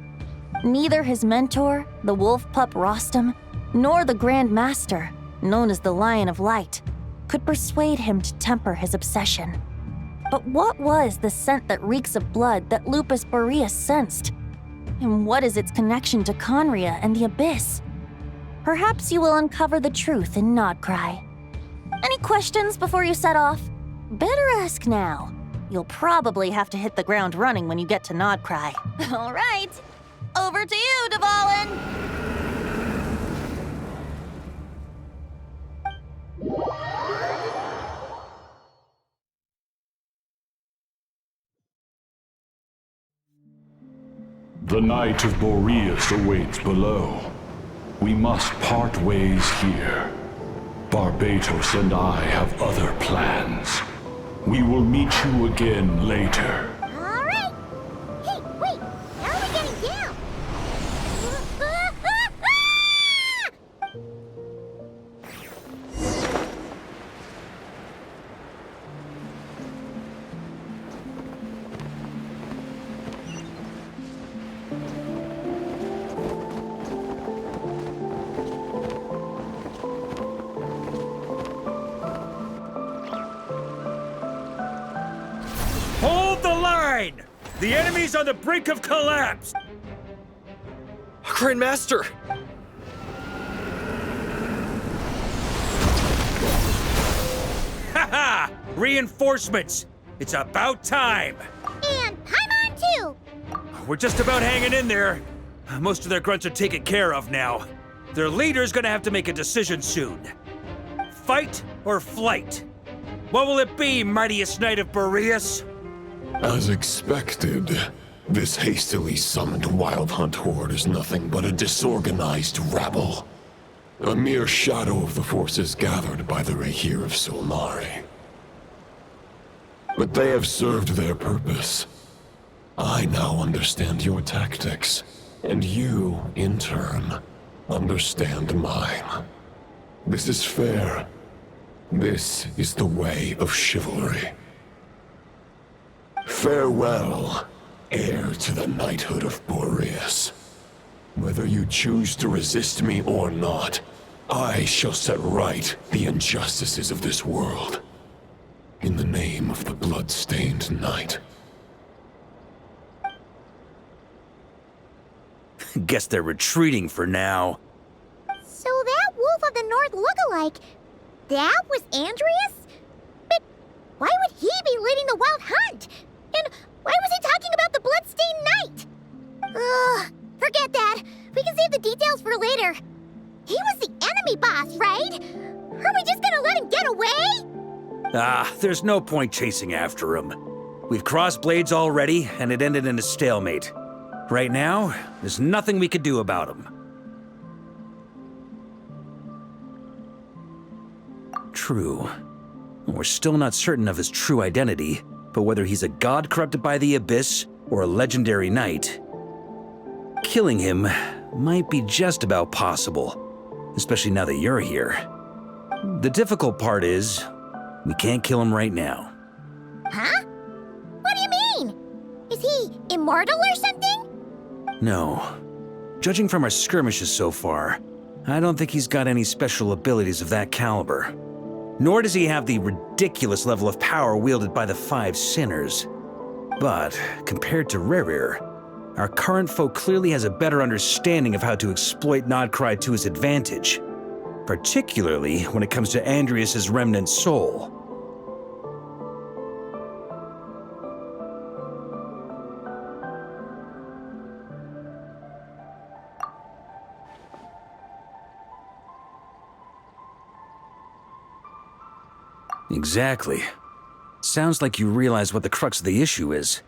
Neither his mentor, the wolf pup Rostam, nor the Grand Master, known as the Lion of Light, could persuade him to temper his obsession. But what was the scent that reeks of blood that Lupus Boreas sensed? And what is its connection to Conria and the Abyss? Perhaps you will uncover the truth in Nodcry. Any questions before you set off? Better ask now. You'll probably have to hit the ground running when you get to Nodcry. All right, over to you, Dvalin! The Knight of Boreas awaits below. We must part ways here. Barbatos and I have other plans. We will meet you again later. All right. Hey, wait. How are we getting down? Hold the line! The enemy's on the brink of collapse! Grand Master! Haha! Reinforcements! It's about time! And Paimon too! We're just about hanging in there. Most of their grunts are taken care of now. Their leader's gonna have to make a decision soon. Fight or flight? What will it be, mightiest knight of Boreas? As expected, this hastily summoned Wild Hunt horde is nothing but a disorganized rabble. A mere shadow of the forces gathered by the Rahir of Solnari. But they have served their purpose. I now understand your tactics, and you, in turn, understand mine. This is fair. This is the way of chivalry. Farewell, heir to the knighthood of Boreas. Whether you choose to resist me or not, I shall set right the injustices of this world. In the name of the blood-stained knight. Guess they're retreating for now. So that wolf the North look-alike. That was Andreas? But why would he be leading the wild hunt? And why was he talking about the Bloodstained Knight? Ugh, forget that. We can save the details for later. He was the enemy boss, right? Are we just gonna let him get away? There's no point chasing after him. We've crossed blades already, and it ended in a stalemate. Right now, there's nothing we could do about him. True. We're still not certain of his true identity, but whether he's a god corrupted by the Abyss or a legendary knight, killing him might be just about possible, especially now that you're here. The difficult part is, we can't kill him right now. Huh? What do you mean? Is he immortal or something? No. Judging from our skirmishes so far, I don't think he's got any special abilities of that caliber. Nor does he have the ridiculous level of power wielded by the 5 sinners. But, compared to Rerir, our current foe clearly has a better understanding of how to exploit Nodcry to his advantage, particularly when it comes to Andreas' remnant soul. Exactly. Sounds like you realize what the crux of the issue is.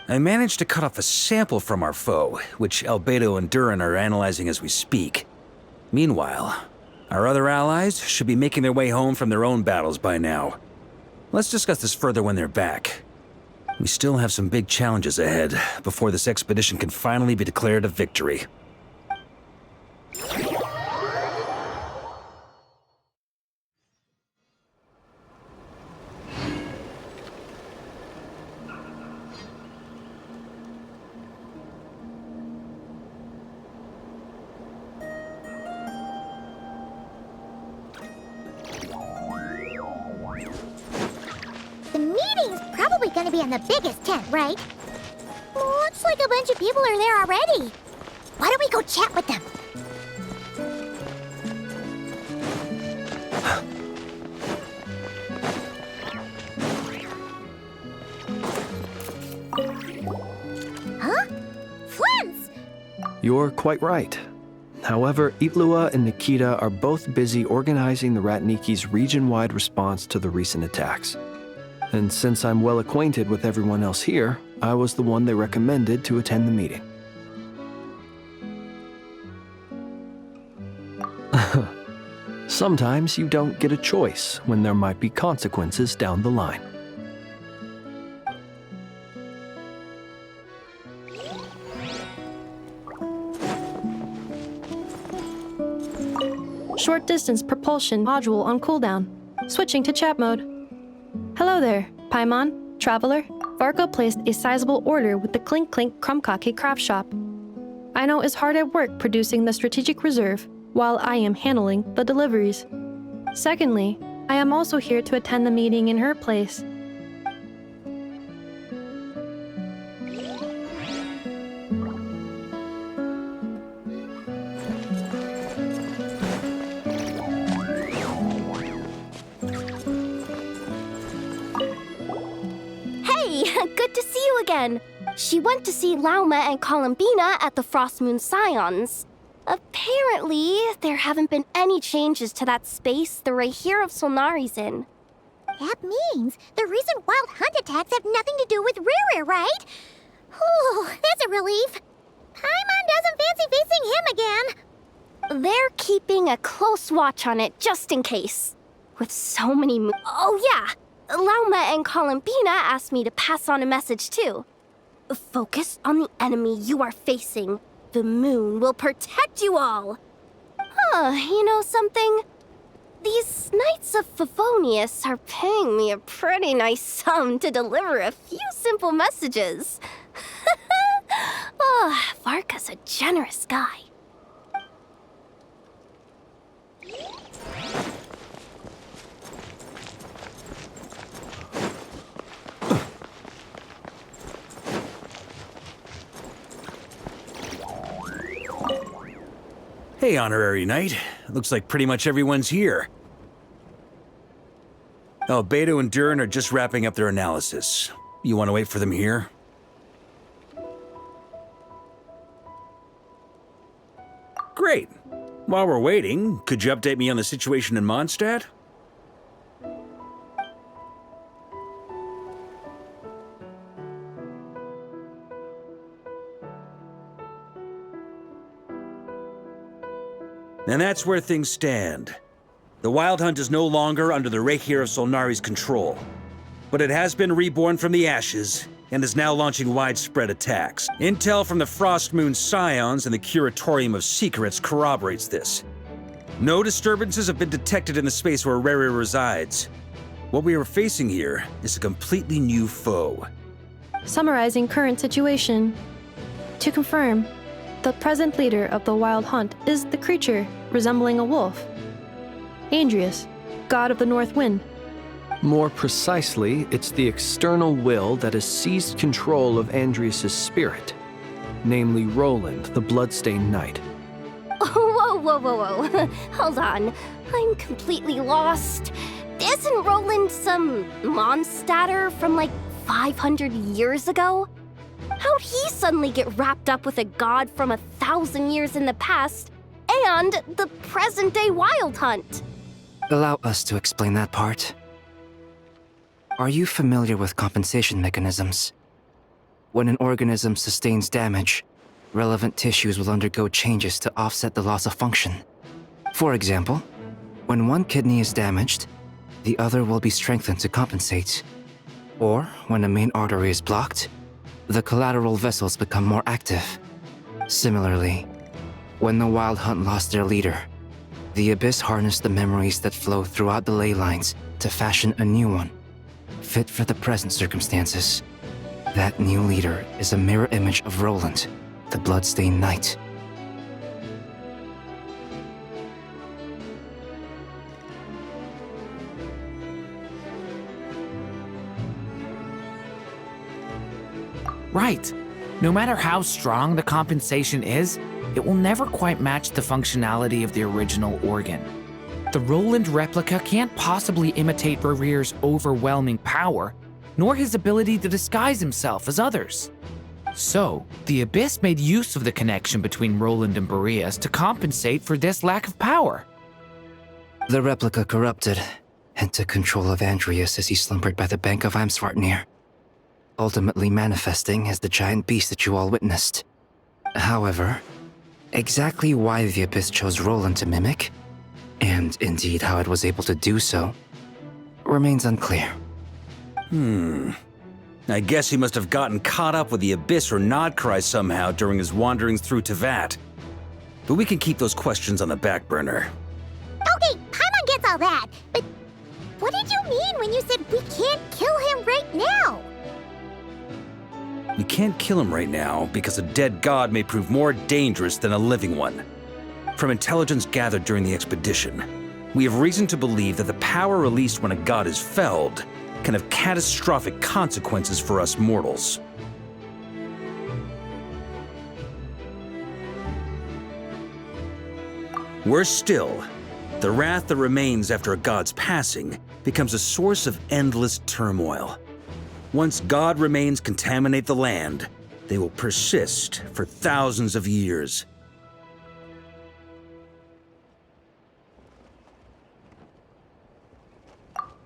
I managed to cut off a sample from our foe, which Albedo and Durin are analyzing as we speak. Meanwhile, our other allies should be making their way home from their own battles by now. Let's discuss this further when they're back. We still have some big challenges ahead before this expedition can finally be declared a victory. The meeting's probably gonna be in the biggest tent, right? Looks like a bunch of people are there already. Why don't we go chat with them? Huh? Flens! You're quite right. However, Itlua and Nikita are both busy organizing the Ratniki's region-wide response to the recent attacks. And since I'm well acquainted with everyone else here, I was the one they recommended to attend the meeting. Sometimes you don't get a choice when there might be consequences down the line. Short distance propulsion module on cooldown. Switching to chat mode. Hello there, Paimon, Traveler. Varko placed a sizable order with the Clink Clink Krumkake craft shop. Aino is hard at work producing the strategic reserve, while I am handling the deliveries. Secondly, I am also here to attend the meeting in her place. Good to see you again. She went to see Lauma and Columbina at the Frostmoon Scions. Apparently, there haven't been any changes to that space the Rahir of Solnari's in. That means the recent wild hunt attacks have nothing to do with Rerir, right? Whew, that's a relief. Paimon doesn't fancy facing him again. They're keeping a close watch on it just in case. With so many Oh yeah! Lauma and Columbina asked me to pass on a message too. Focus on the enemy you are facing. The moon will protect you all. You know something? These Knights of Favonius are paying me a pretty nice sum to deliver a few simple messages. Varka's a generous guy. Hey, Honorary Knight. Looks like pretty much everyone's here. Oh, Beto and Durin are just wrapping up their analysis. You want to wait for them here? Great. While we're waiting, could you update me on the situation in Mondstadt? And that's where things stand. The Wild Hunt is no longer under the Reikir of Solnari's control, but it has been reborn from the ashes and is now launching widespread attacks. Intel from the Frostmoon Scions and the Curatorium of Secrets corroborates this. No disturbances have been detected in the space where Rere resides. What we are facing here is a completely new foe. Summarizing current situation. To confirm, the present leader of the Wild Hunt is the creature resembling a wolf. Andrius, god of the North Wind. More precisely, it's the external will that has seized control of Andrius' spirit, namely Roland, the Bloodstained Knight. Whoa, whoa, whoa, whoa. Hold on. I'm completely lost. Isn't Roland some Mondstadter from like 500 years ago? How'd he suddenly get wrapped up with a god from 1,000 years in the past and the present-day Wild Hunt? Allow us to explain that part. Are you familiar with compensation mechanisms? When an organism sustains damage, relevant tissues will undergo changes to offset the loss of function. For example, when one kidney is damaged, the other will be strengthened to compensate. Or, when a main artery is blocked, the collateral vessels become more active. Similarly, when the Wild Hunt lost their leader, the Abyss harnessed the memories that flow throughout the ley lines to fashion a new one, fit for the present circumstances. That new leader is a mirror image of Roland, the Bloodstained Knight. Right. No matter how strong the compensation is, it will never quite match the functionality of the original organ. The Roland replica can't possibly imitate Rere's overwhelming power, nor his ability to disguise himself as others. So, the Abyss made use of the connection between Roland and Boreas to compensate for this lack of power. The replica corrupted and took control of Andrius as he slumbered by the bank of Eimsvartnir, ultimately manifesting as the giant beast that you all witnessed. However, exactly why the Abyss chose Roland to mimic, and indeed how it was able to do so, remains unclear. I guess he must have gotten caught up with the Abyss or Nodcry somehow during his wanderings through Tevat. But we can keep those questions on the back burner. Okay, Paimon gets all that, but what did you mean when you said we can't kill him right now? We can't kill him right now because a dead god may prove more dangerous than a living one. From intelligence gathered during the expedition, we have reason to believe that the power released when a god is felled can have catastrophic consequences for us mortals. Worse still, the wrath that remains after a god's passing becomes a source of endless turmoil. Once god remains contaminate the land, they will persist for thousands of years.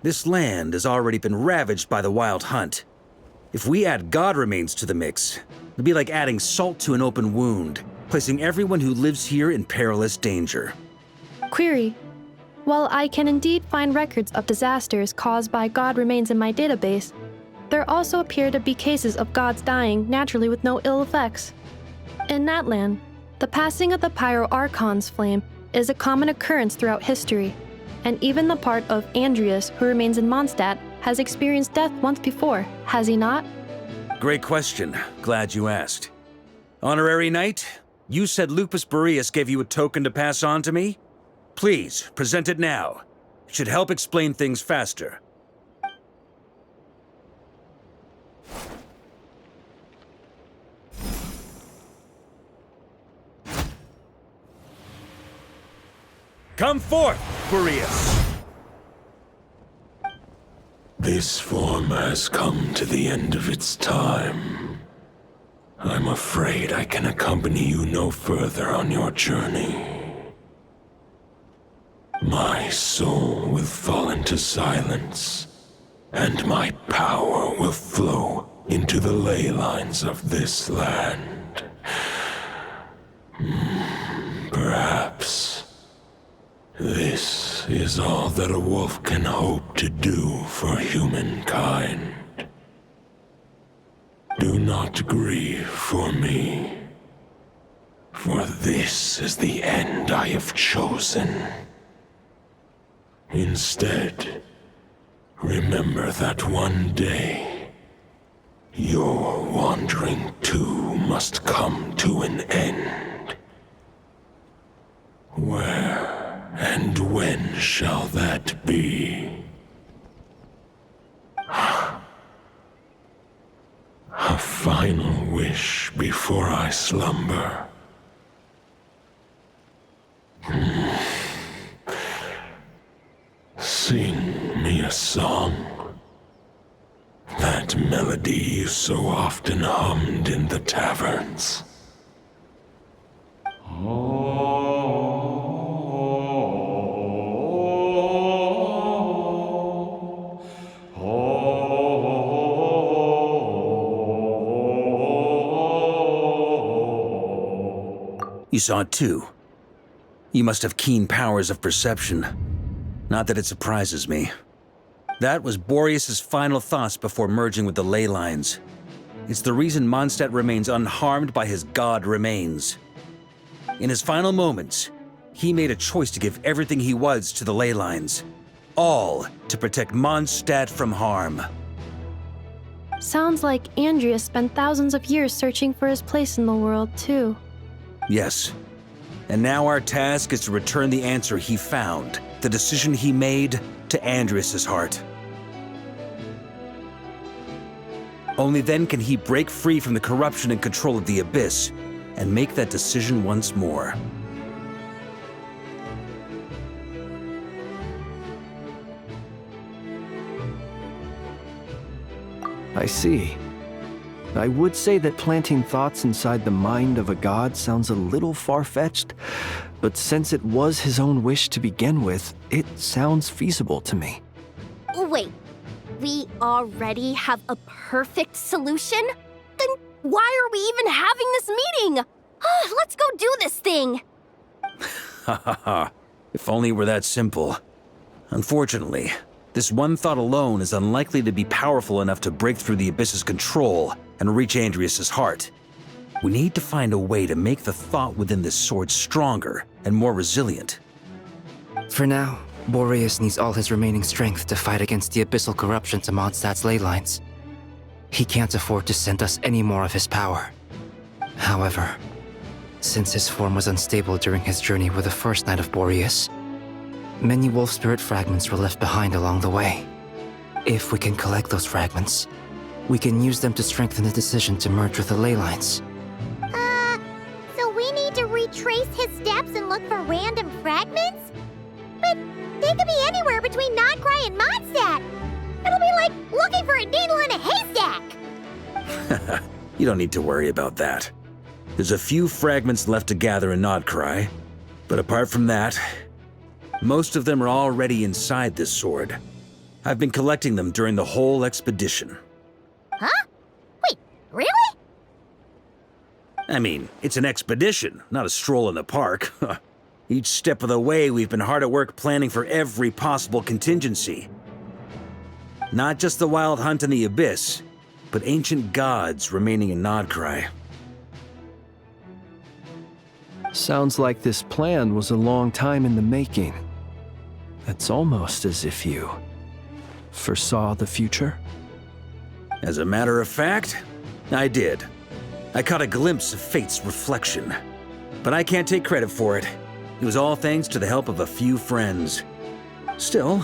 This land has already been ravaged by the Wild Hunt. If we add god remains to the mix, it'd be like adding salt to an open wound, placing everyone who lives here in perilous danger. Query. While I can indeed find records of disasters caused by god remains in my database, there also appear to be cases of gods dying naturally with no ill effects. In that land, the passing of the Pyro-Archon's flame is a common occurrence throughout history, and even the part of Andrius who remains in Mondstadt has experienced death once before, has he not? Great question. Glad you asked. Honorary Knight, you said Lupus Boreas gave you a token to pass on to me? Please, present it now. It should help explain things faster. Come forth, Boreas! This form has come to the end of its time. I'm afraid I can accompany you no further on your journey. My soul will fall into silence, and my power will flow into the ley lines of this land. Perhaps this is all that a wolf can hope to do for humankind. Do not grieve for me, for this is the end I have chosen. Instead, remember that one day, your wandering too must come to an end. Where and when shall that be? A final wish before I slumber. Sing me a song. That melody you so often hummed in the taverns. You saw it too. You must have keen powers of perception. Not that it surprises me. That was Boreas' final thoughts before merging with the ley lines. It's the reason Mondstadt remains unharmed by his god remains. In his final moments, he made a choice to give everything he was to the ley lines. All to protect Mondstadt from harm. Sounds like Andreas spent thousands of years searching for his place in the world, too. Yes. And now our task is to return the answer he found, the decision he made, to Andreas' heart. Only then can he break free from the corruption and control of the Abyss, and make that decision once more. I see. I would say that planting thoughts inside the mind of a god sounds a little far-fetched, but since it was his own wish to begin with, it sounds feasible to me. Wait, we already have a perfect solution? Then why are we even having this meeting? Let's go do this thing! Ha ha ha. If only it were that simple. Unfortunately, this one thought alone is unlikely to be powerful enough to break through the Abyss's control and reach Andreas' heart. We need to find a way to make the thought within this sword stronger and more resilient. For now, Boreas needs all his remaining strength to fight against the abyssal corruption to Mondstadt's ley lines. He can't afford to send us any more of his power. However, since his form was unstable during his journey with the first night of Boreas, many wolf spirit fragments were left behind along the way. If we can collect those fragments, we can use them to strengthen the decision to merge with the ley lines. So we need to retrace his steps and look for random fragments? But they could be anywhere between Nodcry and Mondstadt. It'll be like looking for a needle in a haystack. You don't need to worry about that. There's a few fragments left to gather in Nodcry, but apart from that, most of them are already inside this sword. I've been collecting them during the whole expedition. Huh? Wait, really? I mean, it's an expedition, not a stroll in the park. Each step of the way, we've been hard at work planning for every possible contingency. Not just the wild hunt in the Abyss, but ancient gods remaining in Nodcry. Sounds like this plan was a long time in the making. It's almost as if you foresaw the future. As a matter of fact, I did. I caught a glimpse of fate's reflection. But I can't take credit for it. It was all thanks to the help of a few friends. Still,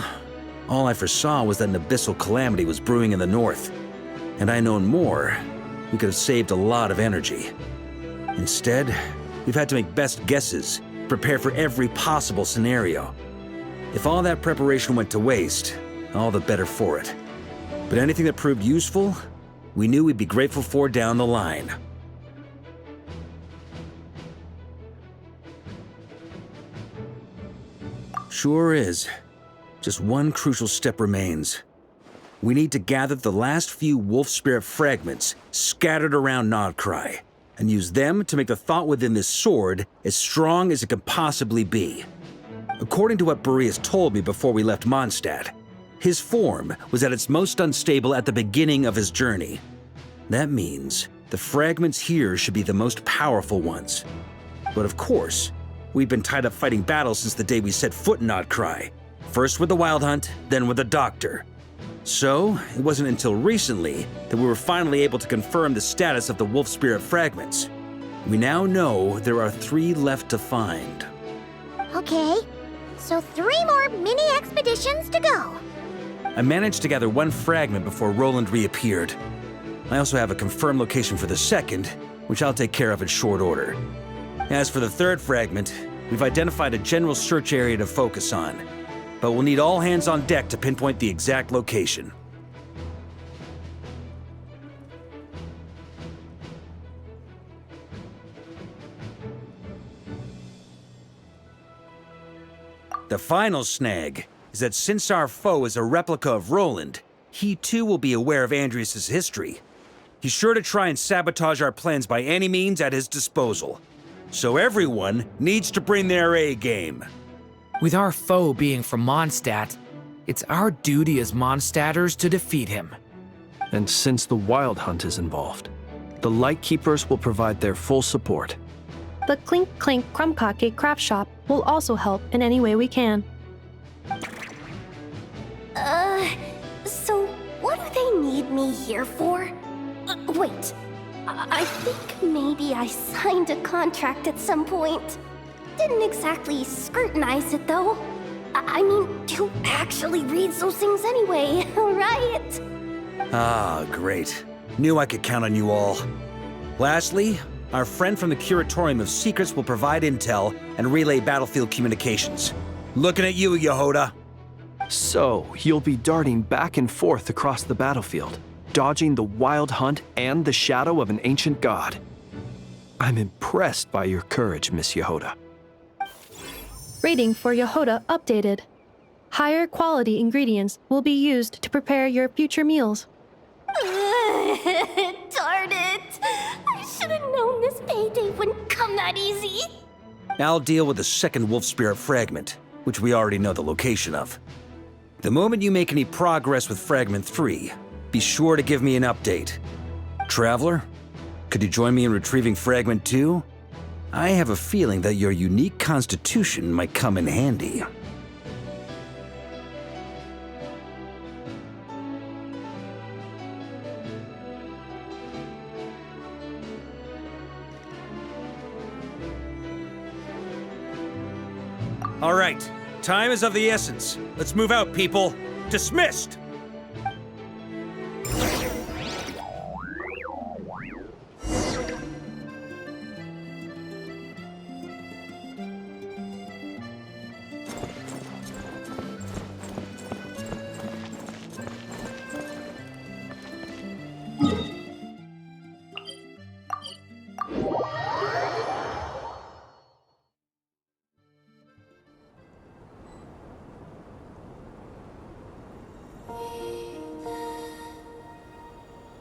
all I foresaw was that an abyssal calamity was brewing in the north. Had I known more, we could have saved a lot of energy. Instead, we've had to make best guesses prepare for every possible scenario. If all that preparation went to waste, all the better for it. But anything that proved useful, we knew we'd be grateful for down the line. Sure is. Just one crucial step remains. We need to gather the last few wolf spirit fragments scattered around Nodcry, and use them to make the thought within this sword as strong as it could possibly be. According to what Boreas told me before we left Mondstadt, his form was at its most unstable at the beginning of his journey. That means the fragments here should be the most powerful ones. But of course, we've been tied up fighting battles since the day we set foot in Nodcry. First with the Wild Hunt, then with the Doctor. So, it wasn't until recently that we were finally able to confirm the status of the wolf spirit fragments. We now know there are 3 left to find. Okay, so 3 more mini expeditions to go. I managed to gather 1 fragment before Roland reappeared. I also have a confirmed location for the second, which I'll take care of in short order. As for the 3rd fragment, we've identified a general search area to focus on, but we'll need all hands on deck to pinpoint the exact location. The final snag is that since our foe is a replica of Roland, he too will be aware of Andrias' history. He's sure to try and sabotage our plans by any means at his disposal. So everyone needs to bring their A-game. With our foe being from Mondstadt, it's our duty as Mondstadters to defeat him. And since the Wild Hunt is involved, the Lightkeepers will provide their full support. The Clink Clink Krumkake craft shop will also help in any way we can. So what do they need me here for? Wait, I think maybe I signed a contract at some point. Didn't exactly scrutinize it though. I mean, who actually reads those things anyway, right? Ah, great. Knew I could count on you all. Lastly, our friend from the Curatorium of Secrets will provide intel and relay battlefield communications. Looking at you, Yehoda. So, you'll be darting back and forth across the battlefield, dodging the Wild Hunt and the shadow of an ancient god. I'm impressed by your courage, Miss Yehoda. Rating for Yehoda updated. Higher quality ingredients will be used to prepare your future meals. Darn it! I should have known this payday wouldn't come that easy. I'll deal with the second wolf spirit fragment, which we already know the location of. The moment you make any progress with Fragment 3, be sure to give me an update. Traveler, could you join me in retrieving Fragment 2? I have a feeling that your unique constitution might come in handy. All right, time is of the essence. Let's move out, people. Dismissed!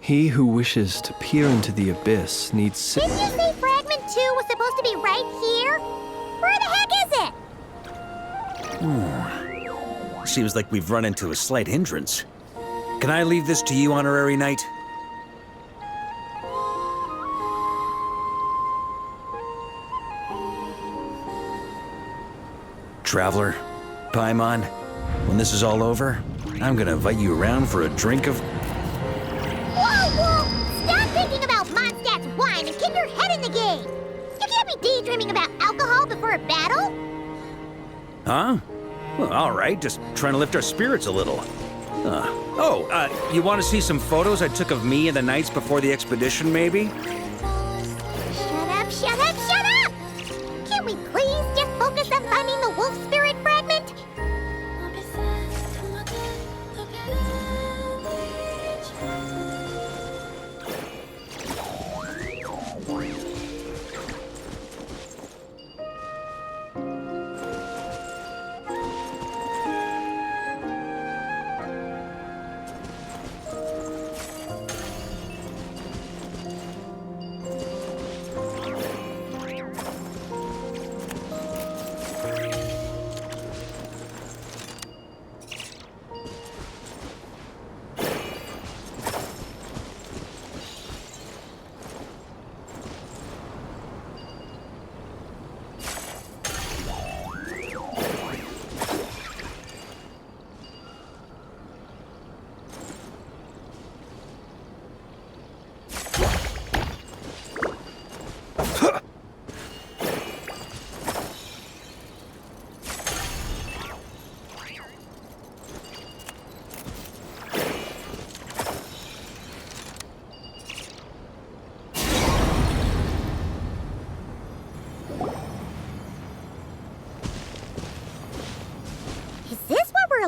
He who wishes to peer into the abyss needs... Didn't you say Fragment 2 was supposed to be right here? Where the heck is it? Seems like we've run into a slight hindrance. Can I leave this to you, Honorary Knight? Traveler, Paimon, when this is all over, I'm gonna invite you around for a drink of... Whoa! Stop thinking about Mondstadt's wine and keep your head in the game! You can't be daydreaming about alcohol before a battle! Huh? Well, all right, just trying to lift our spirits a little. You want to see some photos I took of me and the knights before the expedition, maybe? Shut up! Can we please just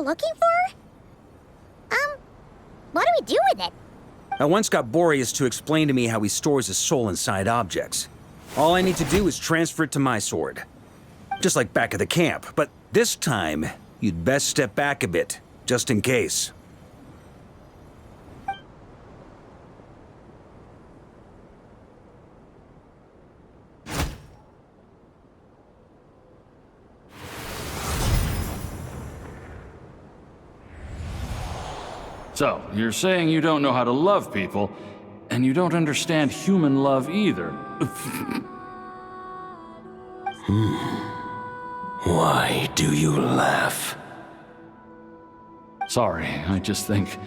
looking for? What do we do with it? I once got Boreas to explain to me how he stores his soul inside objects. All I need to do is transfer it to my sword. Just like back at the camp, but this time, you'd best step back a bit, just in case. So, you're saying you don't know how to love people, and you don't understand human love either. Why do you laugh? Sorry, I just think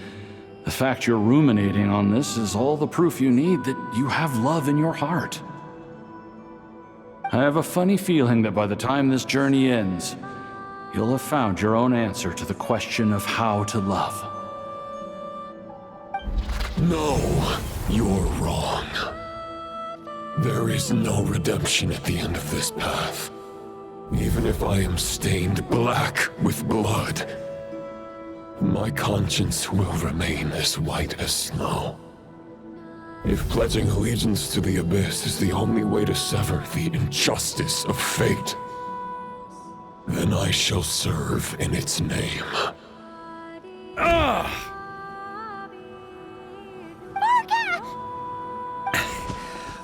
the fact you're ruminating on this is all the proof you need that you have love in your heart. I have a funny feeling that by the time this journey ends, you'll have found your own answer to the question of how to love. No, you're wrong. There is no redemption at the end of this path. Even if I am stained black with blood, my conscience will remain as white as snow. If pledging allegiance to the Abyss is the only way to sever the injustice of fate, then I shall serve in its name.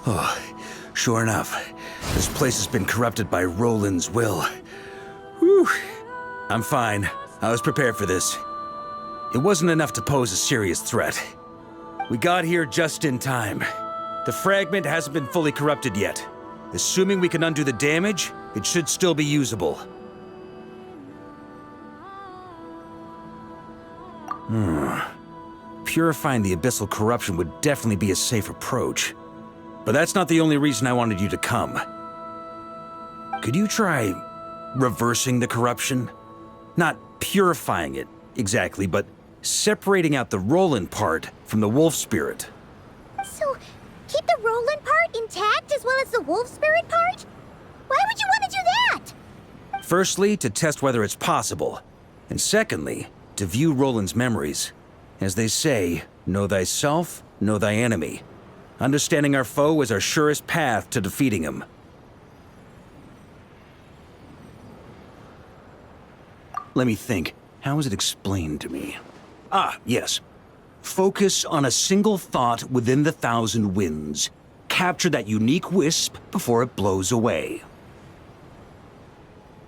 Oh, sure enough, this place has been corrupted by Roland's will. Whew. I'm fine. I was prepared for this. It wasn't enough to pose a serious threat. We got here just in time. The fragment hasn't been fully corrupted yet. Assuming we can undo the damage, it should still be usable. Purifying the abyssal corruption would definitely be a safe approach. But that's not the only reason I wanted you to come. Could you try reversing the corruption? Not purifying it, exactly, but separating out the Roland part from the wolf spirit. So, keep the Roland part intact as well as the wolf spirit part? Why would you want to do that? Firstly, to test whether it's possible. And secondly, to view Roland's memories. As they say, know thyself, know thy enemy. Understanding our foe is our surest path to defeating him. Let me think. How is it explained to me? Ah, yes. Focus on a single thought within the 1,000 winds. Capture that unique wisp before it blows away.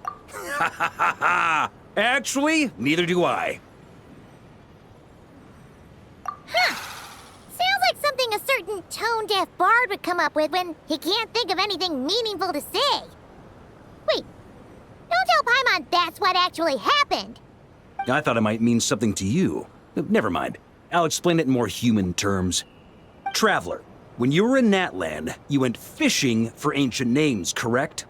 Ha ha ha ha! Actually, neither do I. Sounds like something a certain tone-deaf bard would come up with when he can't think of anything meaningful to say. Wait, don't tell Paimon that's what actually happened. I thought it might mean something to you. Never mind. I'll explain it in more human terms. Traveler, when you were in Natland, you went fishing for ancient names, correct?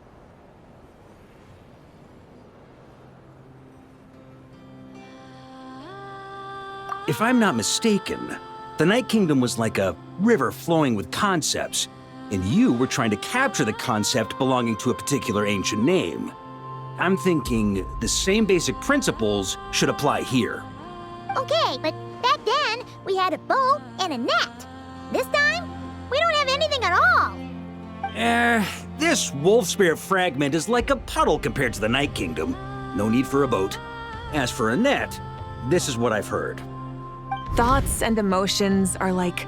If I'm not mistaken, the Night Kingdom was like a river flowing with concepts, and you were trying to capture the concept belonging to a particular ancient name. I'm thinking the same basic principles should apply here. Okay, but back then, we had a boat and a net. This time, we don't have anything at all. This wolf spirit fragment is like a puddle compared to the Night Kingdom. No need for a boat. As for a net, this is what I've heard. Thoughts and emotions are like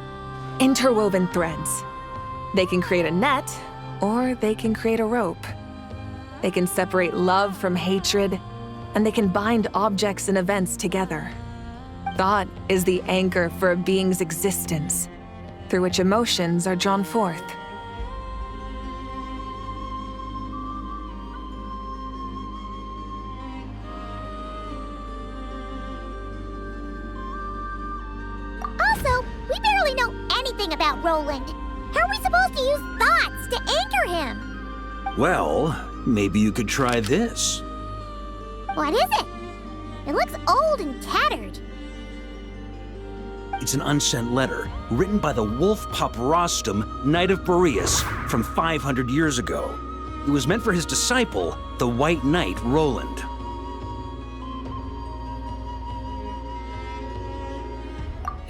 interwoven threads. They can create a net, or they can create a rope. They can separate love from hatred, and they can bind objects and events together. Thought is the anchor for a being's existence, through which emotions are drawn forth. Also, we barely know anything about Roland. How are we supposed to use thoughts to anchor him? Well, maybe you could try this. What is it? It looks old and tattered. It's an unsent letter written by the wolf pup Rostam, Knight of Boreas, from 500 years ago. It was meant for his disciple, the White Knight Roland.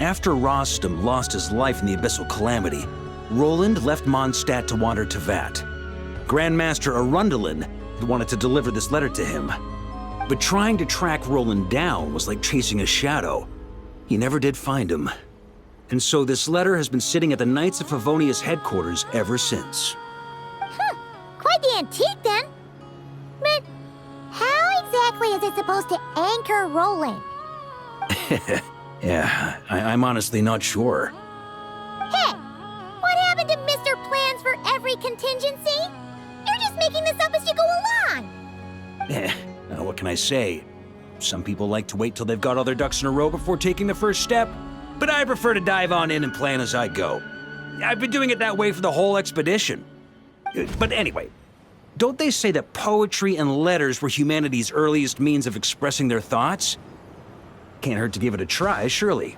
After Rostam lost his life in the Abyssal Calamity, Roland left Mondstadt to wander to Vat. Grandmaster Arundelen wanted to deliver this letter to him. But trying to track Roland down was like chasing a shadow. He never did find him. And so this letter has been sitting at the Knights of Favonia's headquarters ever since. Quite the antique then. But how exactly is it supposed to anchor Roland? Yeah, I'm honestly not sure. Hey, what happened to Mr. Plans for every contingency? You're just making this up as you go along. What can I say? Some people like to wait till they've got all their ducks in a row before taking the first step, but I prefer to dive on in and plan as I go. I've been doing it that way for the whole expedition. But anyway, don't they say that poetry and letters were humanity's earliest means of expressing their thoughts? Can't hurt to give it a try, surely.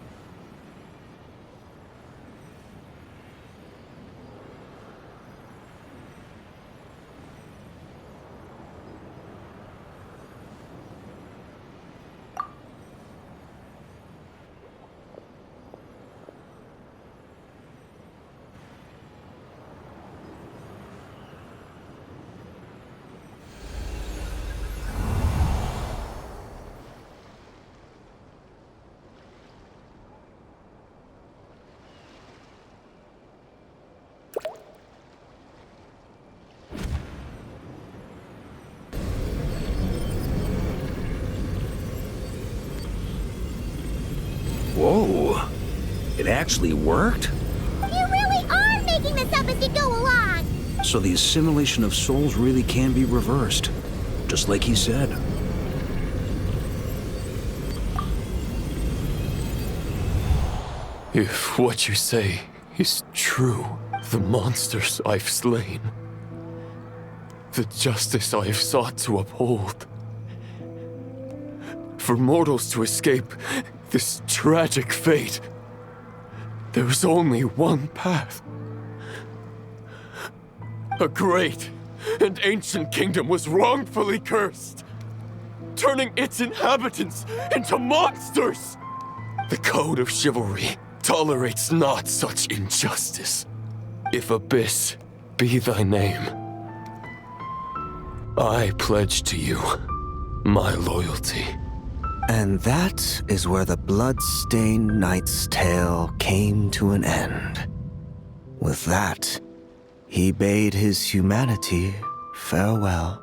Whoa, it actually worked? You really are making this up as you go along. So the assimilation of souls really can be reversed, just like he said. If what you say is true, the monsters I've slain, the justice I have sought to uphold, for mortals to escape this tragic fate, there is only one path. A great and ancient kingdom was wrongfully cursed, turning its inhabitants into monsters. The code of chivalry tolerates not such injustice. If Abyss be thy name, I pledge to you my loyalty. And that is where the blood-stained knight's tale came to an end. With that, he bade his humanity farewell.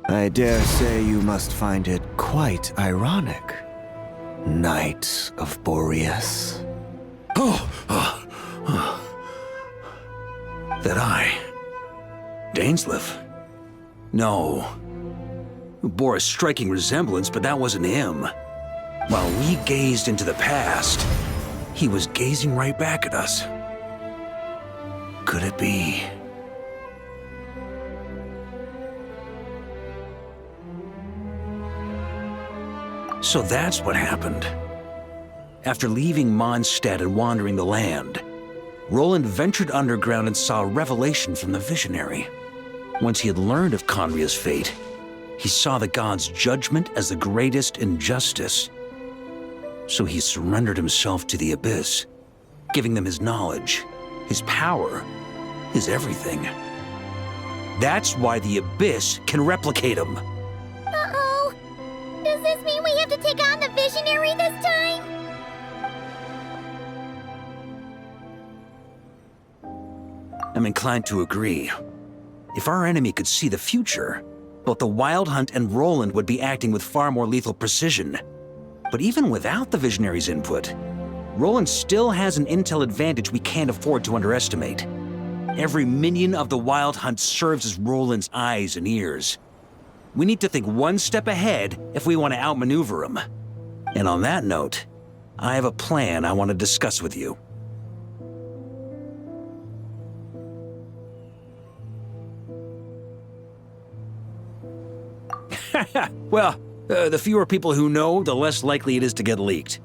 I dare say you must find it quite ironic, Knight of Boreas. That I, Dainsleif? No. Bore a striking resemblance, but that wasn't him. While we gazed into the past, he was gazing right back at us. Could it be? So that's what happened. After leaving Mondstadt and wandering the land, Roland ventured underground and saw a revelation from the visionary. Once he had learned of Conria's fate, he saw the gods' judgment as the greatest injustice. So he surrendered himself to the Abyss, giving them his knowledge, his power, his everything. That's why the Abyss can replicate him. Uh-oh. Does this mean we have to take on the visionary this time? I'm inclined to agree. If our enemy could see the future, both the Wild Hunt and Roland would be acting with far more lethal precision. But even without the Visionary's input, Roland still has an intel advantage we can't afford to underestimate. Every minion of the Wild Hunt serves as Roland's eyes and ears. We need to think one step ahead if we want to outmaneuver him. And on that note, I have a plan I want to discuss with you. Well, the fewer people who know, the less likely it is to get leaked.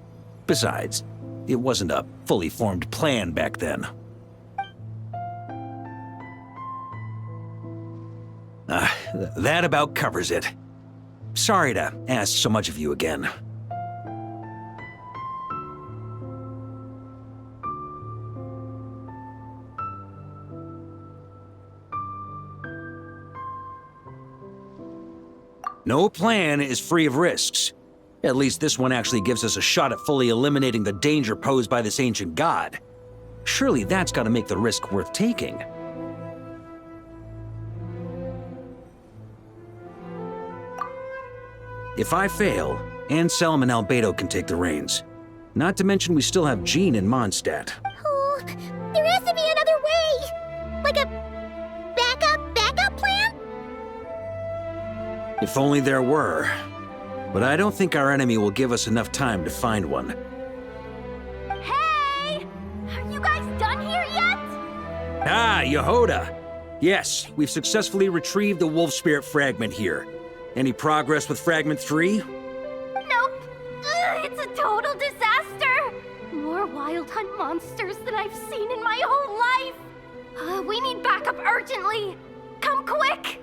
Besides, it wasn't a fully formed plan back then. That about covers it. Sorry to ask so much of you again. No plan is free of risks. At least this one actually gives us a shot at fully eliminating the danger posed by this ancient god. Surely that's gotta make the risk worth taking. If I fail, Anselm and Albedo can take the reins. Not to mention we still have Jean and Mondstadt. Oh, there has to be another way! Like a backup plan? If only there were. But I don't think our enemy will give us enough time to find one. Hey! Are you guys done here yet? Ah, Yehoda! Yes, we've successfully retrieved the Wolf Spirit fragment here. Any progress with Fragment 3? Nope. It's a total disaster. More Wild Hunt monsters than I've seen in my whole life. We need backup urgently. Come quick!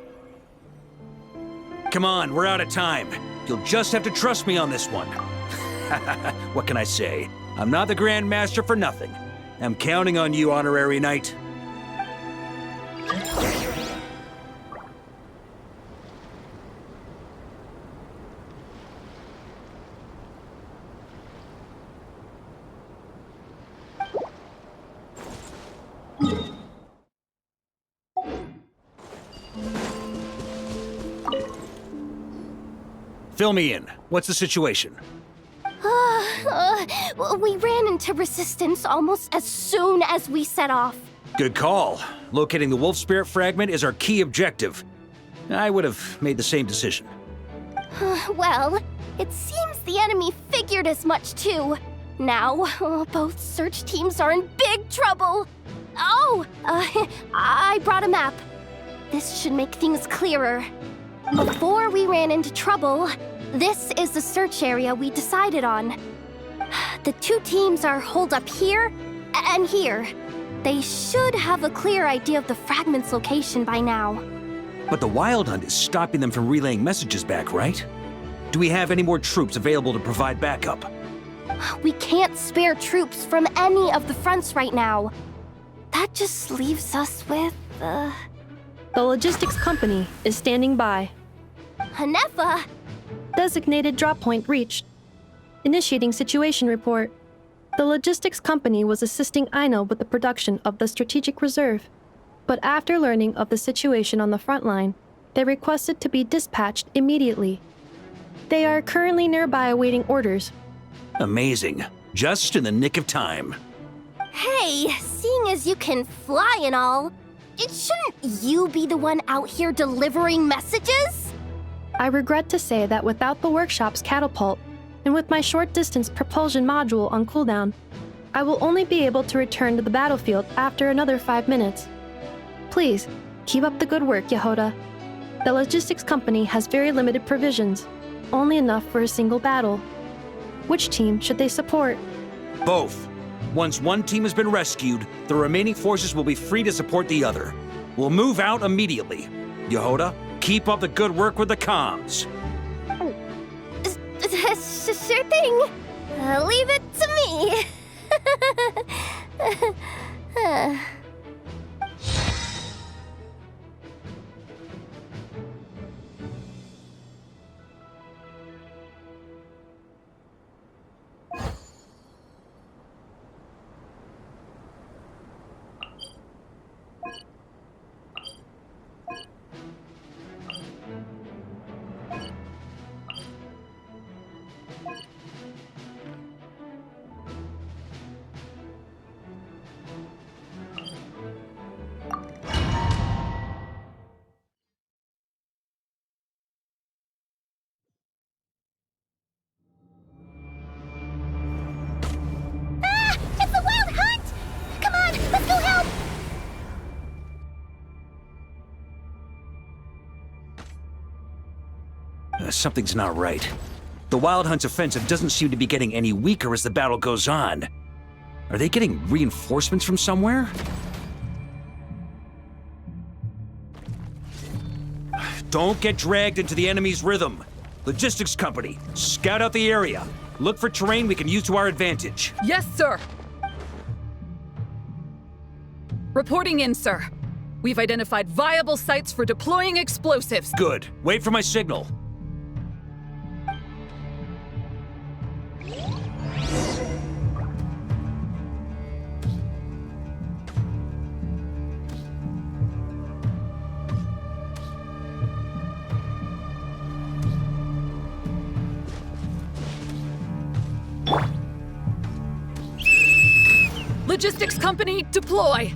Come on, we're out of time. You'll just have to trust me on this one. What can I say? I'm not the Grand Master for nothing. I'm counting on you, Honorary Knight. Fill me in. What's the situation? We ran into resistance almost as soon as we set off. Good call. Locating the Wolf Spirit fragment is our key objective. I would have made the same decision. Well, it seems the enemy figured as much too. Now, both search teams are in big trouble. Oh, I brought a map. This should make things clearer. Before we ran into trouble, this is the search area we decided on. The two teams are holed up here and here. They should have a clear idea of the fragment's location by now. But the Wild Hunt is stopping them from relaying messages back, right? Do we have any more troops available to provide backup? We can't spare troops from any of the fronts right now. That just leaves us with, The logistics company is standing by. Hanefa! Designated drop point reached. Initiating situation report. The logistics company was assisting Aino with the production of the strategic reserve. But after learning of the situation on the front line, they requested to be dispatched immediately. They are currently nearby awaiting orders. Amazing. Just in the nick of time. Hey, seeing as you can fly and all, shouldn't you be the one out here delivering messages? I regret to say that without the workshop's catapult, and with my short-distance propulsion module on cooldown, I will only be able to return to the battlefield after another 5 minutes. Please, keep up the good work, Yehoda. The logistics company has very limited provisions, only enough for a single battle. Which team should they support? Both. Once one team has been rescued, the remaining forces will be free to support the other. We'll move out immediately. Yehoda, keep up the good work with the comms. Sure thing. Leave it to me. Something's not right. The Wild Hunt's offensive doesn't seem to be getting any weaker as the battle goes on. Are they getting reinforcements from somewhere? Don't get dragged into the enemy's rhythm. Logistics company, scout out the area. Look for terrain we can use to our advantage. Yes, sir. Reporting in, sir. We've identified viable sites for deploying explosives. Good. Wait for my signal. Logistics company, deploy!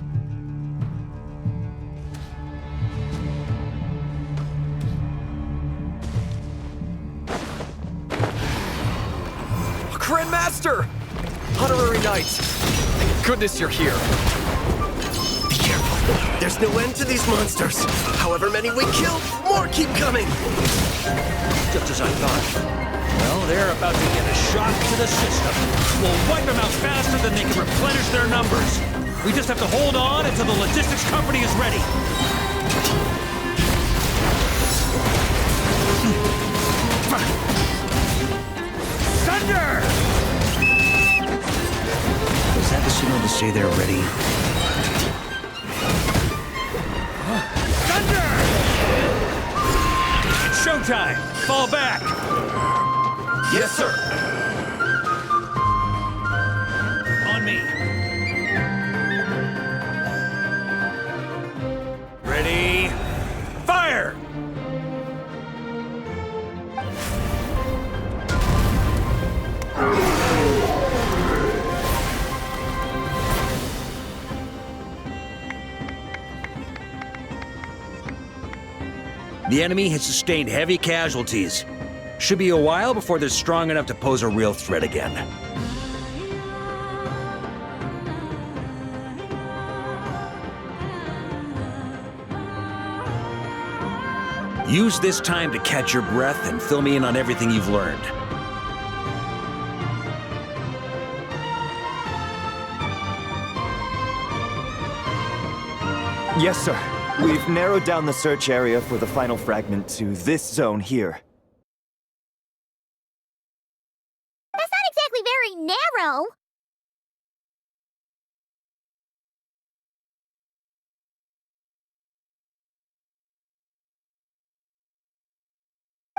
Grandmaster! Honorary Knight! Thank goodness you're here. Be careful. There's no end to these monsters. However many we kill, more keep coming. Just as I thought. Well, they're about to get a shock to the system. We'll wipe them out faster than they can replenish their numbers. We just have to hold on until the logistics company is ready. Thunder! Is that the signal to say they're ready? Thunder! It's showtime! Fall back! Yes, sir. On me. Ready? Fire! The enemy has sustained heavy casualties. Should be a while before they're strong enough to pose a real threat again. Use this time to catch your breath and fill me in on everything you've learned. Yes, sir. We've narrowed down the search area for the final fragment to this zone here. That's not exactly very narrow.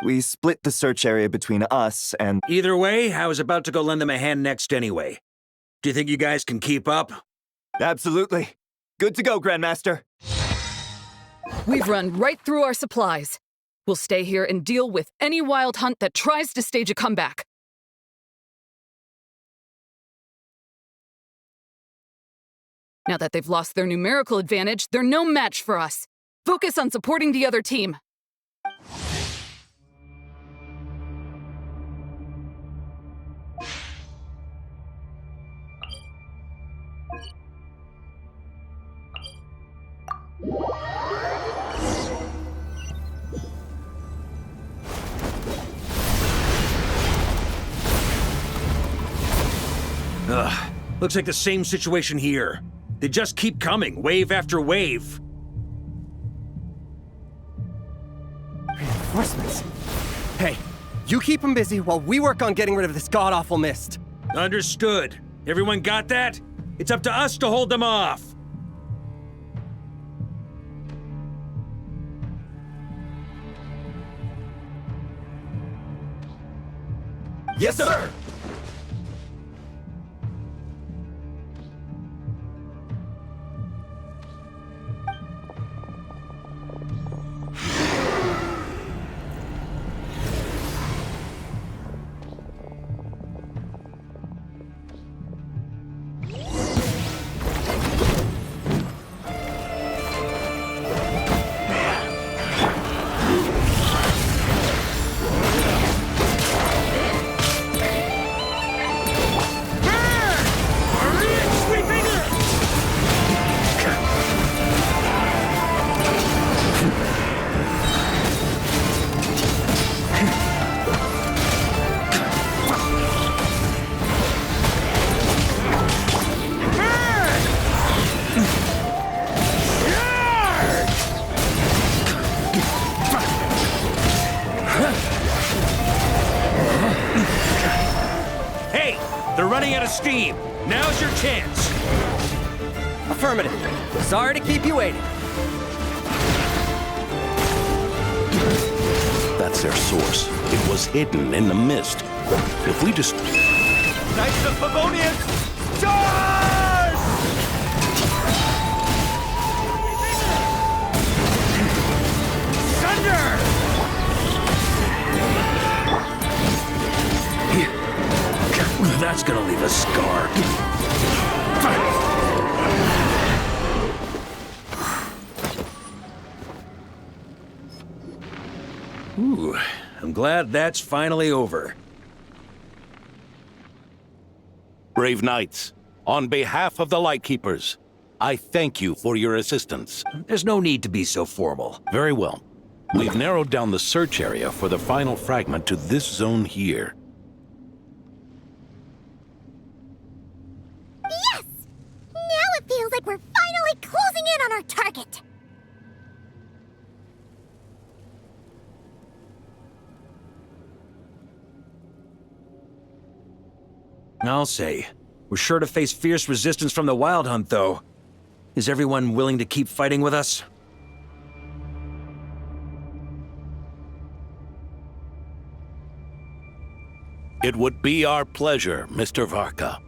We split the search area between us and... Either way, I was about to go lend them a hand next anyway. Do you think you guys can keep up? Absolutely. Good to go, Grandmaster. We've run right through our supplies. We'll stay here and deal with any wild hunt that tries to stage a comeback. Now that they've lost their numerical advantage, they're no match for us. Focus on supporting the other team. Ugh, looks like the same situation here. They just keep coming, wave after wave. Reinforcements. Hey, you keep them busy while we work on getting rid of this god-awful mist. Understood. Everyone got that? It's up to us to hold them off. Yes, sir! Steam. Now's your chance. Affirmative. Sorry to keep you waiting. That's their source. It was hidden in the mist. If we just... Knights of Favonius, charge! Thunder! That's gonna leave a scar. Ooh, I'm glad that's finally over. Brave knights, on behalf of the Lightkeepers, I thank you for your assistance. There's no need to be so formal. Very well. We've narrowed down the search area for the final fragment to this zone here. Yes! Now it feels like we're finally closing in on our target. I'll say. We're sure to face fierce resistance from the Wild Hunt, though. Is everyone willing to keep fighting with us? It would be our pleasure, Mr. Varka.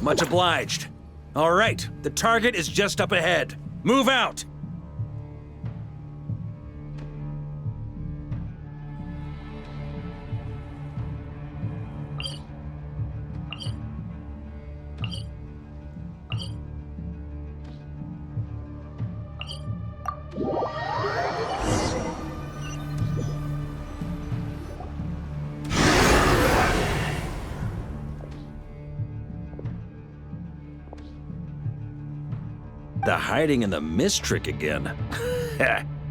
Much obliged. All right, the target is just up ahead. Move out! The hiding in the mist trick again.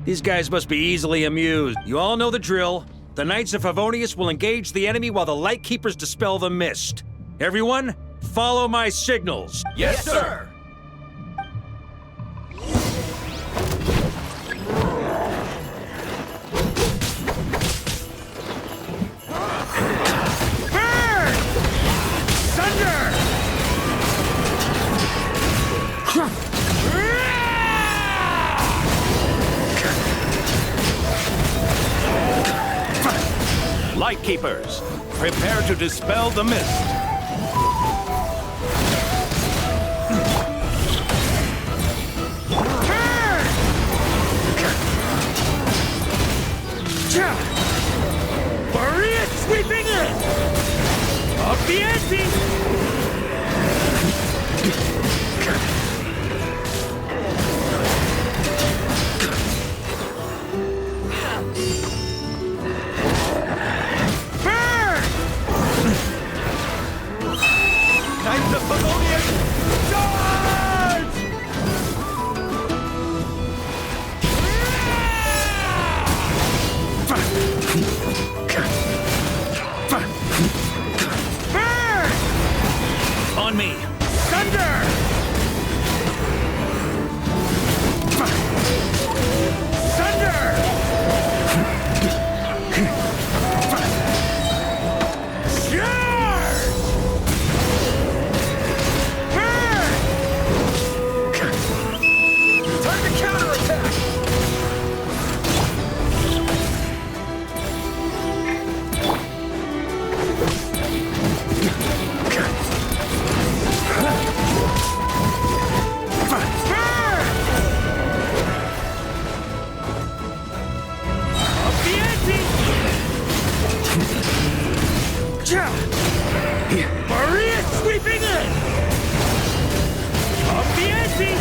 These guys must be easily amused. You all know the drill. The Knights of Favonius will engage the enemy while the Lightkeepers dispel the mist. Everyone, follow my signals. Yes, sir! Burn! Thunder! Lightkeepers, prepare to dispel the mist. Maria sweeping in! Up the ante! Knights of Favonius, charge! Burn! On me! Thunder! Maria sweeping in! Up the ante!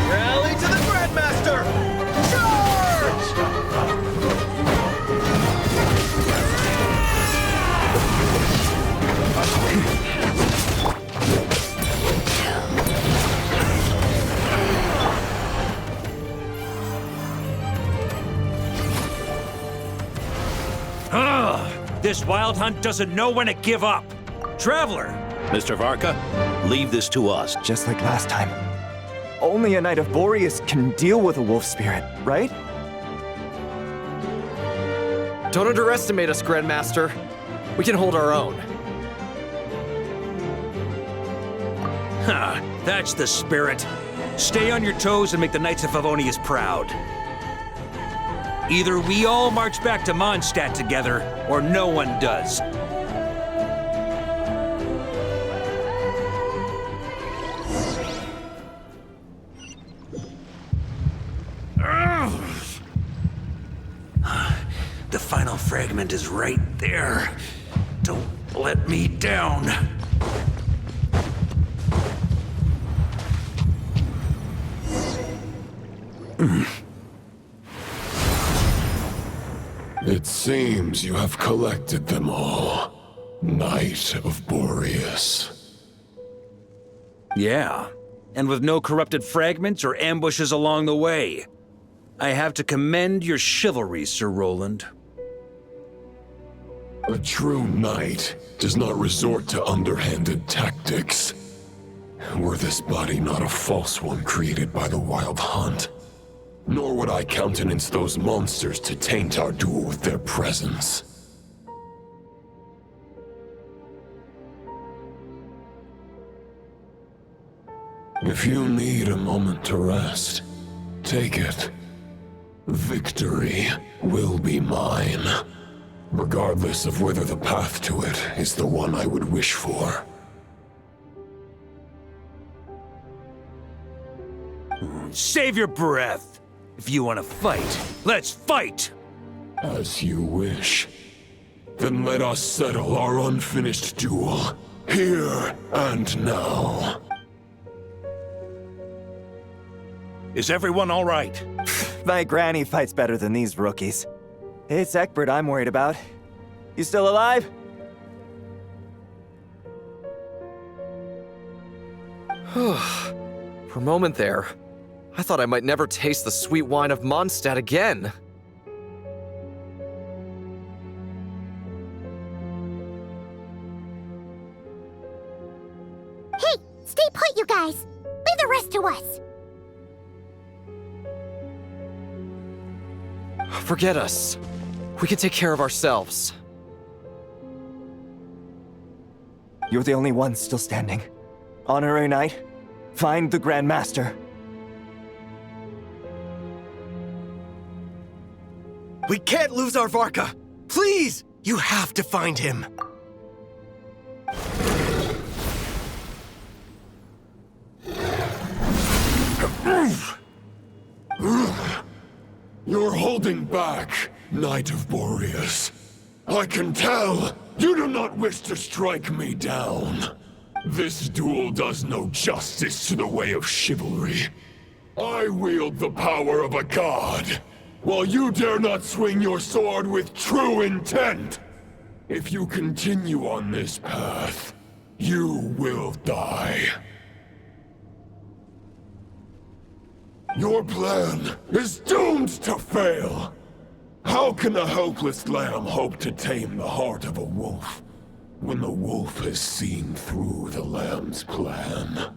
Rally to the Grandmaster! This Wild Hunt doesn't know when to give up. Traveler! Mr. Varka, leave this to us. Just like last time. Only a Knight of Boreas can deal with a wolf spirit, right? Don't underestimate us, Grandmaster. We can hold our own. Ha! That's the spirit. Stay on your toes and make the Knights of Favonius proud. Either we all march back to Mondstadt together, or no one does. The final fragment is right there. Don't let me down. It seems you have collected them all, Knight of Boreas. Yeah, and with no corrupted fragments or ambushes along the way. I have to commend your chivalry, Sir Roland. A true knight does not resort to underhanded tactics. Were this body not a false one created by the Wild Hunt, nor would I countenance those monsters to taint our duel with their presence. If you need a moment to rest, take it. Victory will be mine, regardless of whether the path to it is the one I would wish for. Save your breath. If you want to fight, let's fight! As you wish. Then let us settle our unfinished duel, here and now. Is everyone all right? My granny fights better than these rookies. It's Egbert I'm worried about. You still alive? For a moment there, I thought I might never taste the sweet wine of Mondstadt again. Hey, stay put, you guys. Leave the rest to us. Forget us. We can take care of ourselves. You're the only one still standing. Honorary Knight, find the Grand Master. We can't lose our Varka! Please! You have to find him! You're holding back, Knight of Boreas. I can tell you do not wish to strike me down. This duel does no justice to the way of chivalry. I wield the power of a god, while you dare not swing your sword with true intent. If you continue on this path, you will die. Your plan is doomed to fail. How can a helpless lamb hope to tame the heart of a wolf when the wolf has seen through the lamb's plan?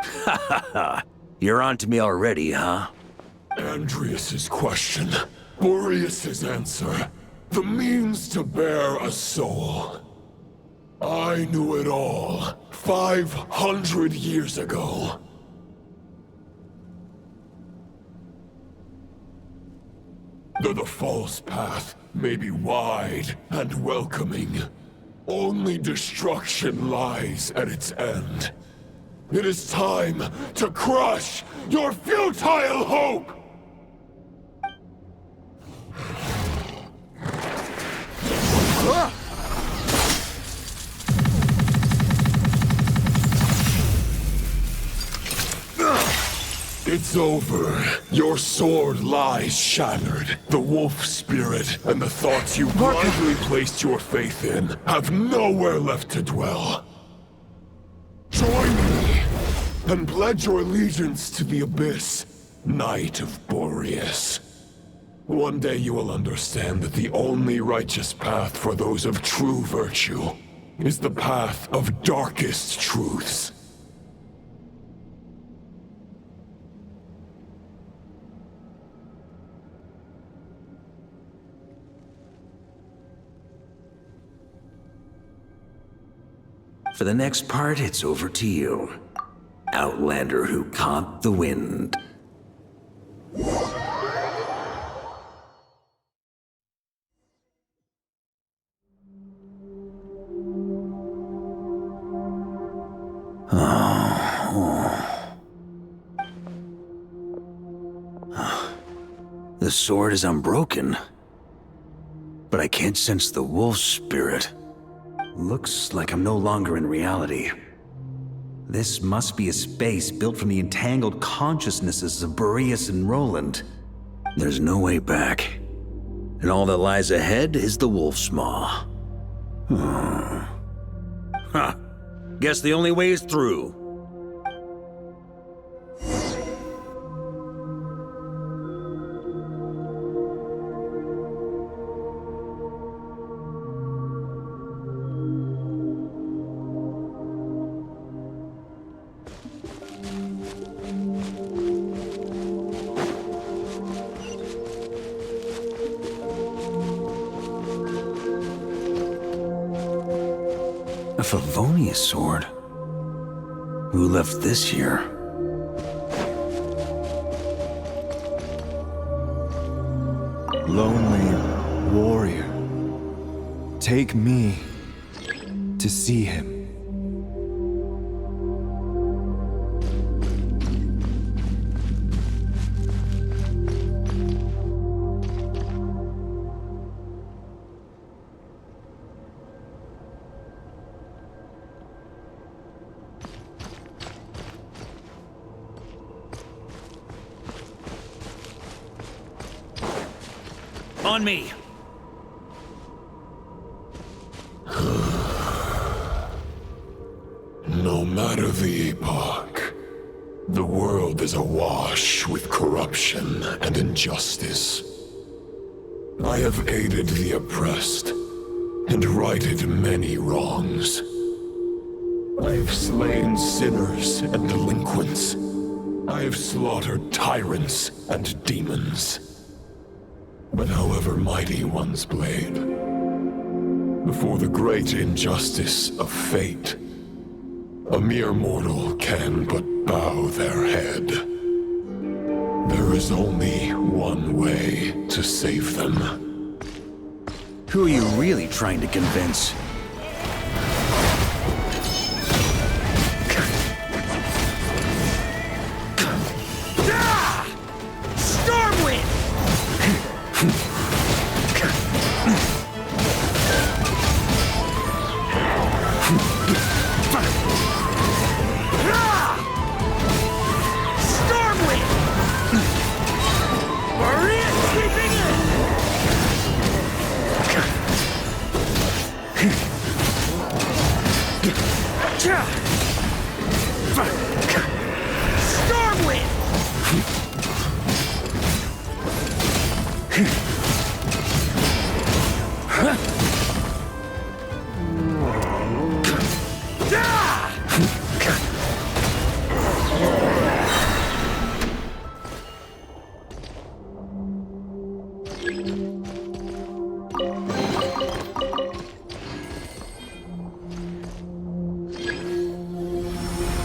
Ha ha ha! You're on to me already, huh? Andreas's question, Boreas's answer, the means to bear a soul. I knew it all 500 years ago. Though the false path may be wide and welcoming, only destruction lies at its end. It is time to crush your futile hope! It's over. Your sword lies shattered. The wolf spirit and the thoughts you blindly placed your faith in have nowhere left to dwell. Join me and pledge your allegiance to the abyss, Knight of Boreas. One day you will understand that the only righteous path for those of true virtue is the path of darkest truths. For the next part, it's over to you. Outlander who caught the wind. The sword is unbroken, but I can't sense the wolf spirit. Looks like I'm no longer in reality. This must be a space built from the entangled consciousnesses of Boreas and Roland. There's no way back, and all that lies ahead is the wolf's maw. Huh. Guess the only way is through. A Favonius sword? Who left this here? Lonely warrior, take me to see him. On me! No matter the epoch, the world is awash with corruption and injustice. I have aided the oppressed and righted many wrongs. I have slain sinners and delinquents. I have slaughtered tyrants and demons. But however mighty one's blade, before the great injustice of fate, a mere mortal can but bow their head. There is only one way to save them. Who are you really trying to convince?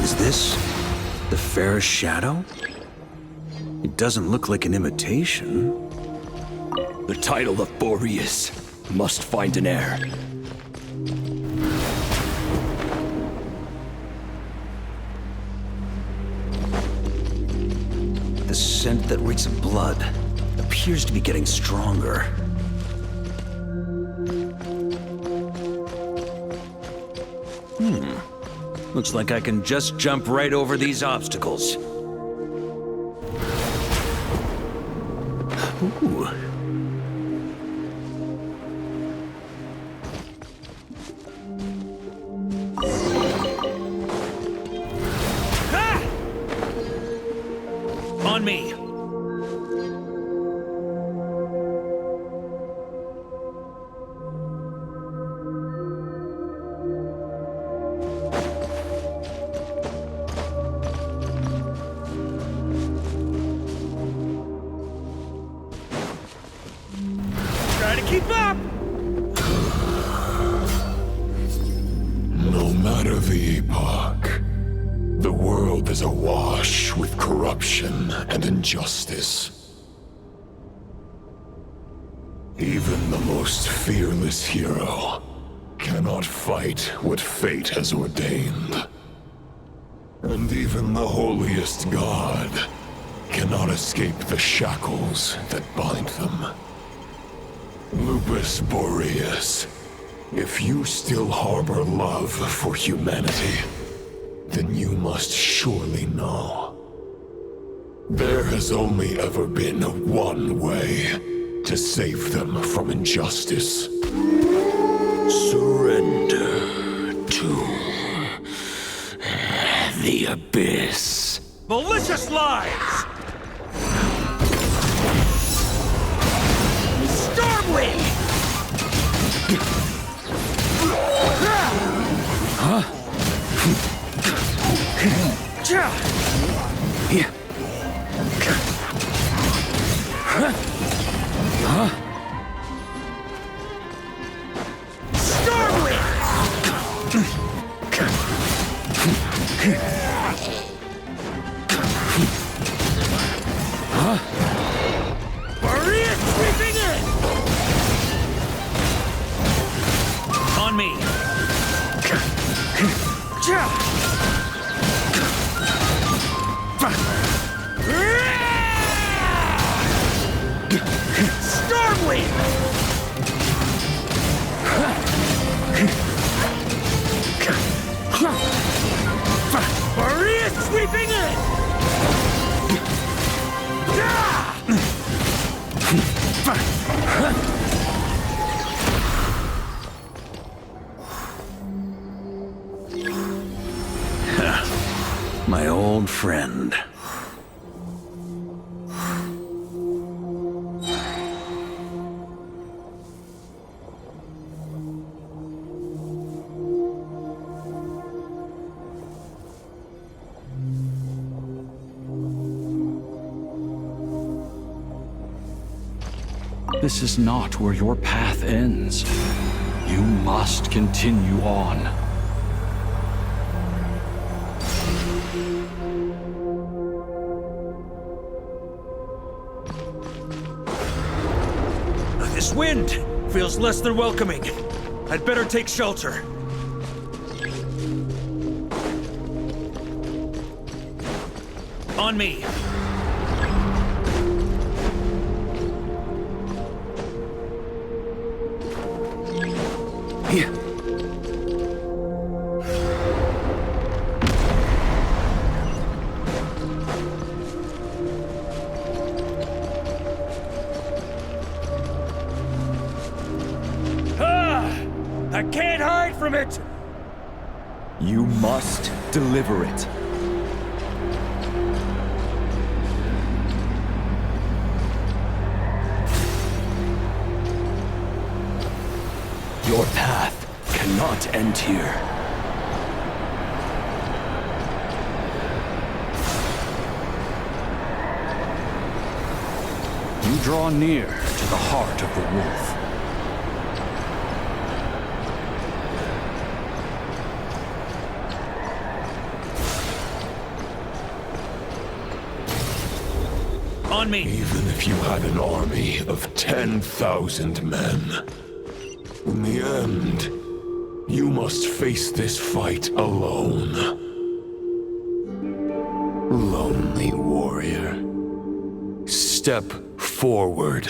Is this the fairest shadow? It doesn't look like an imitation. The title of Boreas must find an heir. The scent that reeks of blood appears to be getting stronger. Looks like I can just jump right over these obstacles. Ooh. Ah! On me. No matter the epoch, the world is awash with corruption and injustice. Even the most fearless hero cannot fight what fate has ordained. And even the holiest god cannot escape the shackles that bind them. Lupus Boreas, if you still harbor love for humanity, then you must surely know. There has only ever been one way to save them from injustice. Surrender to the abyss. Malicious lies! Stormwind! Huh? Yeah. Huh? Huh? Maria sweeping in! On me! Stormwind! Maria sweeping in! My old friend. This is not where your path ends. You must continue on. This wind feels less than welcoming. I'd better take shelter. On me. Here. I can't hide from it! You must deliver it. Your path cannot end here. You draw near to the heart of the wolf. On me! Even if you had an army of 10,000 men, in the end, you must face this fight alone. Lonely warrior. Step forward.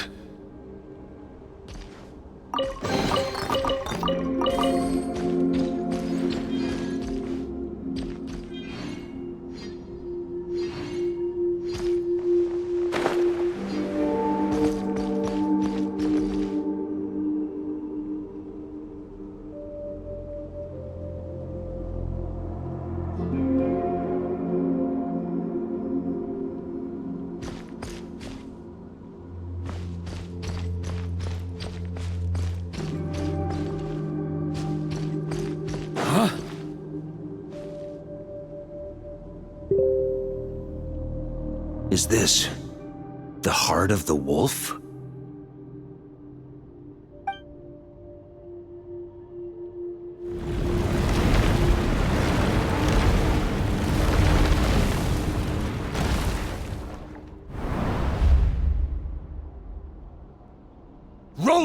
Is this the heart of the wolf?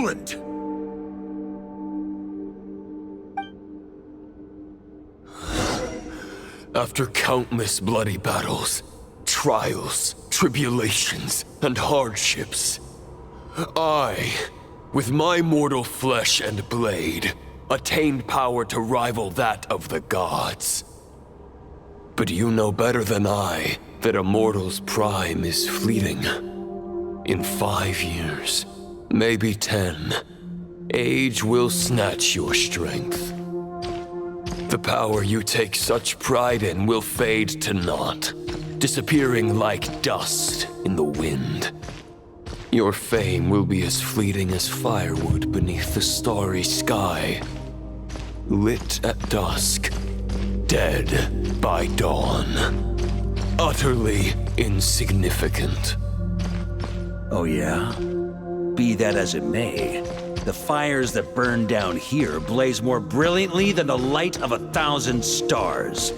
Roland! After countless bloody battles, trials, tribulations, and hardships, I, with my mortal flesh and blade, attained power to rival that of the gods. But you know better than I that a mortal's prime is fleeting. In 5 years, maybe 10, age will snatch your strength. The power you take such pride in will fade to naught, disappearing like dust in the wind. Your fame will be as fleeting as firewood beneath the starry sky, lit at dusk, dead by dawn. Utterly insignificant. Oh yeah? Be that as it may, the fires that burn down here blaze more brilliantly than the light of 1,000 stars.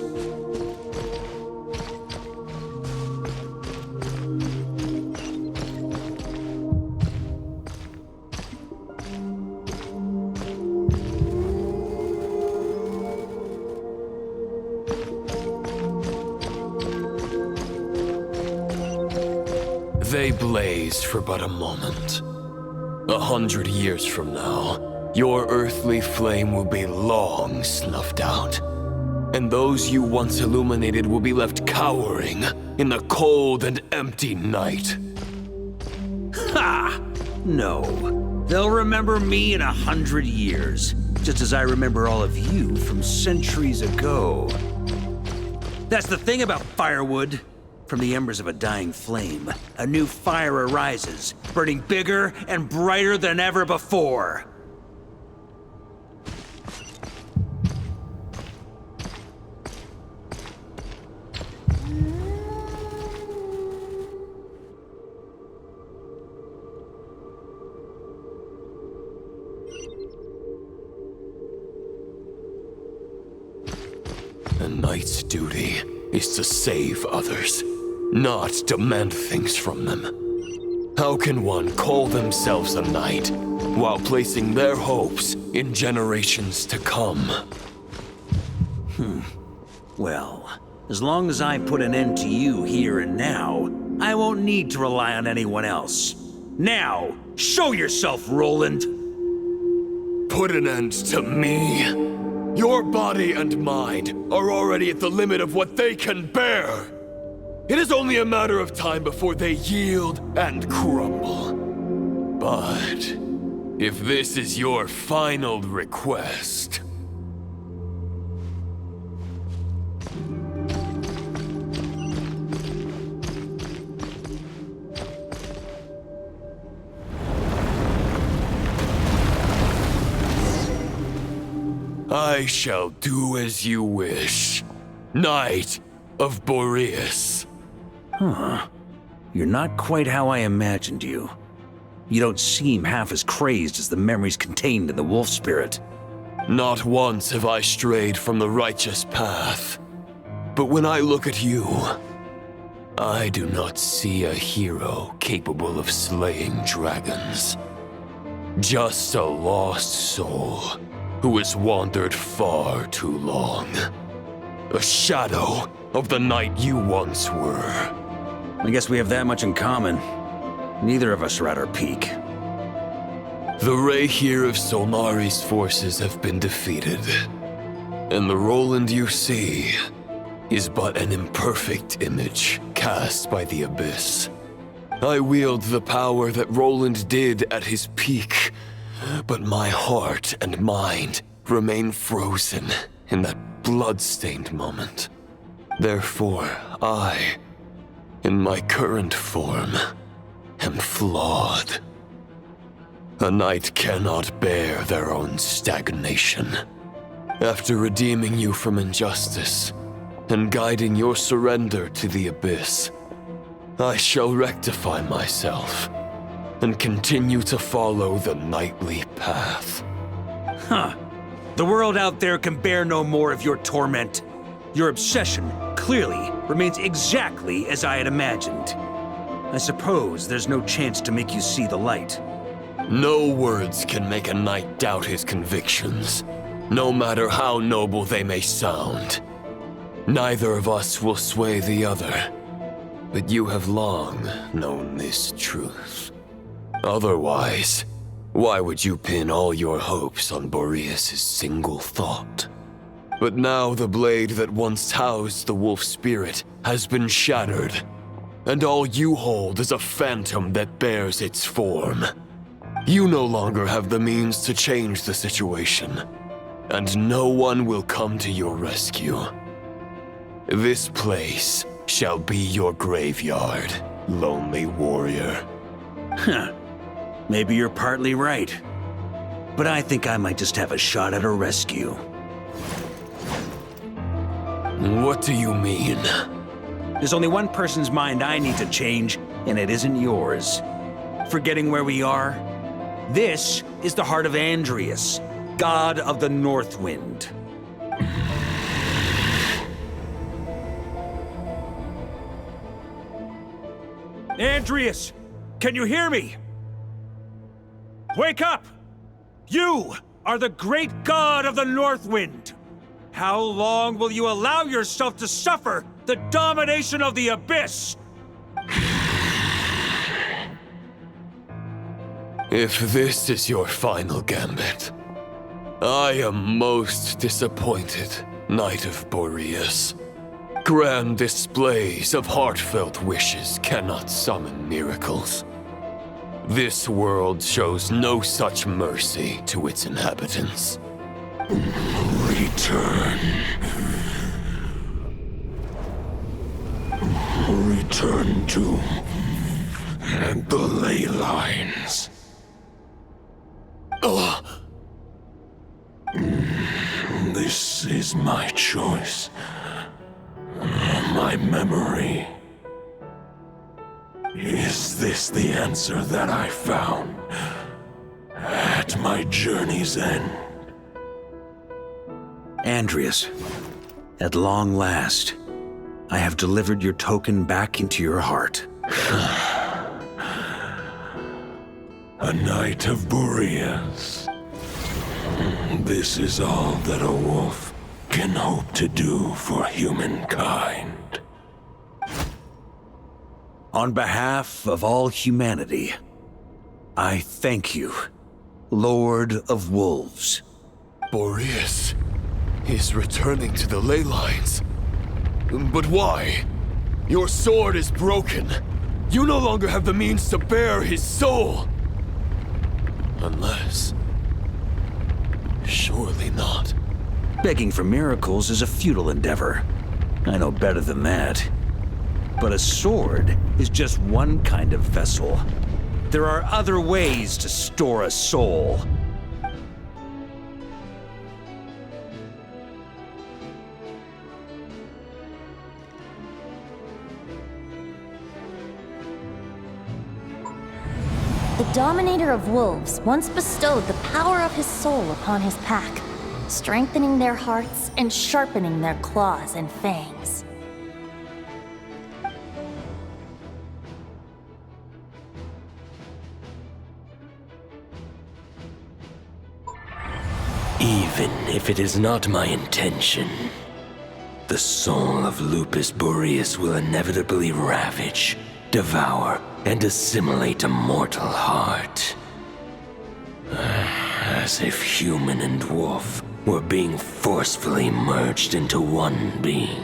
They blaze for but a moment. 100 years from now, your earthly flame will be long snuffed out. And those you once illuminated will be left cowering in the cold and empty night. Ha! No. They'll remember me in 100 years, just as I remember all of you from centuries ago. That's the thing about firewood. From the embers of a dying flame, a new fire arises, burning bigger and brighter than ever before. A knight's duty is to save others, not demand things from them. How can one call themselves a knight while placing their hopes in generations to come? Well, as long as I put an end to you here and now, I won't need to rely on anyone else. Now, show yourself, Roland! Put an end to me? Your body and mind are already at the limit of what they can bear. It is only a matter of time before they yield and crumble. But if this is your final request... I shall do as you wish, Knight of Boreas. Huh. You're not quite how I imagined you. You don't seem half as crazed as the memories contained in the wolf spirit. Not once have I strayed from the righteous path. But when I look at you, I do not see a hero capable of slaying dragons. Just a lost soul who has wandered far too long. A shadow of the knight you once were. I guess we have that much in common. Neither of us are at our peak. The ray here of Solnari's forces have been defeated. And the Roland you see is but an imperfect image cast by the Abyss. I wield the power that Roland did at his peak, but my heart and mind remain frozen in that blood-stained moment. Therefore, I, in my current form, am flawed. A knight cannot bear their own stagnation. After redeeming you from injustice and guiding your surrender to the Abyss, I shall rectify myself and continue to follow the knightly path. Huh. The world out there can bear no more of your torment. Your obsession clearly remains exactly as I had imagined. I suppose there's no chance to make you see the light. No words can make a knight doubt his convictions, no matter how noble they may sound. Neither of us will sway the other, but you have long known this truth. Otherwise, why would you pin all your hopes on Boreas' single thought? But now the blade that once housed the wolf spirit has been shattered, and all you hold is a phantom that bears its form. You no longer have the means to change the situation, and no one will come to your rescue. This place shall be your graveyard, lonely warrior. Huh. Maybe you're partly right. But I think I might just have a shot at a rescue. What do you mean? There's only one person's mind I need to change, and it isn't yours. Forgetting where we are? This is the heart of Andrias, god of the North Wind. Andrias, can you hear me? Wake up! You are the great god of the North Wind. How long will you allow yourself to suffer the domination of the Abyss? If this is your final gambit, I am most disappointed, Knight of Boreas. Grand displays of heartfelt wishes cannot summon miracles. This world shows no such mercy to its inhabitants. Return. Return to the ley lines. This is my choice. My memory. Is this the answer that I found at my journey's end? Andrias, at long last, I have delivered your token back into your heart. A Knight of Boreas. This is all that a wolf can hope to do for humankind. On behalf of all humanity, I thank you, Lord of Wolves. Boreas is returning to the ley lines. But why? Your sword is broken. You no longer have the means to bear his soul. Unless... surely not. Begging for miracles is a futile endeavor. I know better than that. But a sword is just one kind of vessel. There are other ways to store a soul. The Dominator of Wolves once bestowed the power of his soul upon his pack, strengthening their hearts and sharpening their claws and fangs. Even if it is not my intention, the soul of Lupus Boreas will inevitably ravage, devour, and assimilate a mortal heart. As if human and wolf were being forcefully merged into one being.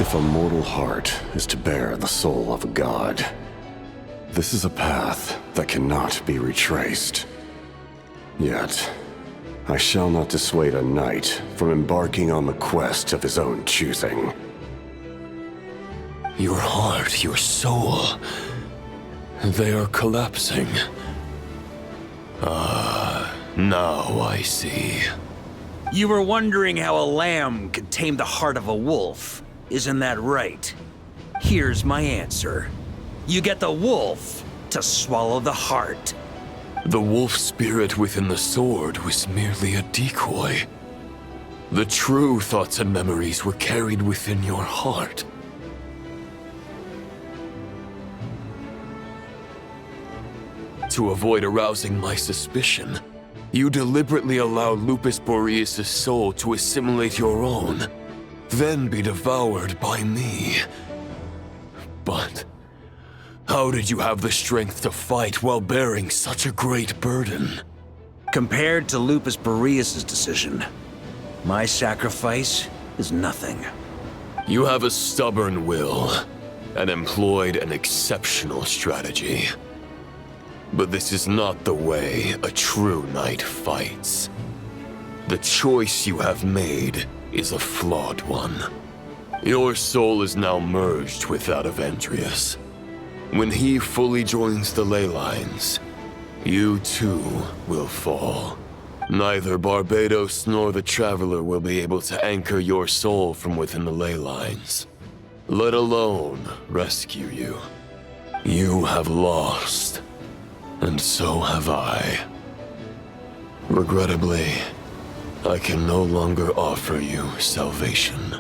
If a mortal heart is to bear the soul of a god, this is a path that cannot be retraced. Yet, I shall not dissuade a knight from embarking on the quest of his own choosing. Your heart, your soul... they are collapsing. Now I see. You were wondering how a lamb could tame the heart of a wolf. Isn't that right? Here's my answer. You get the wolf to swallow the heart. The wolf spirit within the sword was merely a decoy. The true thoughts and memories were carried within your heart. To avoid arousing my suspicion, you deliberately allowed Lupus Boreas' soul to assimilate your own, then be devoured by me. But how did you have the strength to fight while bearing such a great burden? Compared to Lupus Boreas' decision, my sacrifice is nothing. You have a stubborn will and employed an exceptional strategy. But this is not the way a true knight fights. The choice you have made is a flawed one. Your soul is now merged with that of Andreas. When he fully joins the ley lines, you too will fall. Neither Barbados nor the Traveler will be able to anchor your soul from within the ley lines, let alone rescue you. You have lost. And so have I. Regrettably, I can no longer offer you salvation.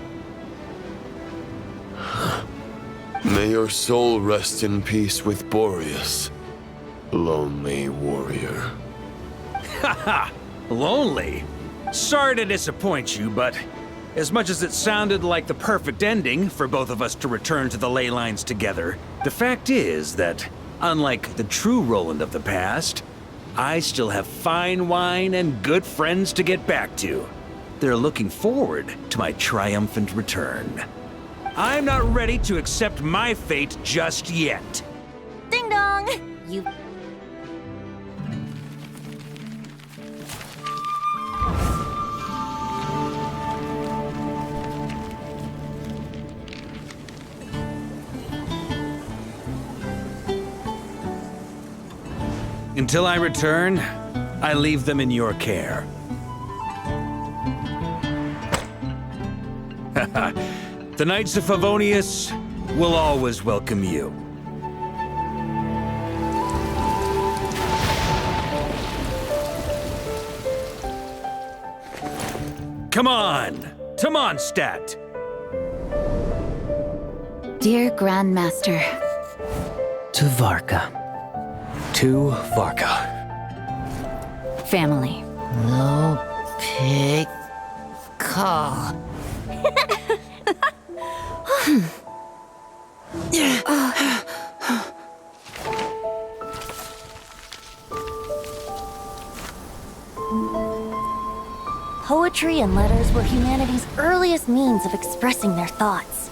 May your soul rest in peace with Boreas, lonely warrior. Haha! Lonely? Sorry to disappoint you, but as much as it sounded like the perfect ending for both of us to return to the ley lines together, the fact is that unlike the true Roland of the past, I still have fine wine and good friends to get back to. They're looking forward to my triumphant return. I'm not ready to accept my fate just yet. Ding dong! You... Until I return, I leave them in your care. The Knights of Favonius will always welcome you. Come on, to Mondstadt. Dear Grandmaster. To Varka. To Varka. Family. No pig call. Poetry and letters were humanity's earliest means of expressing their thoughts.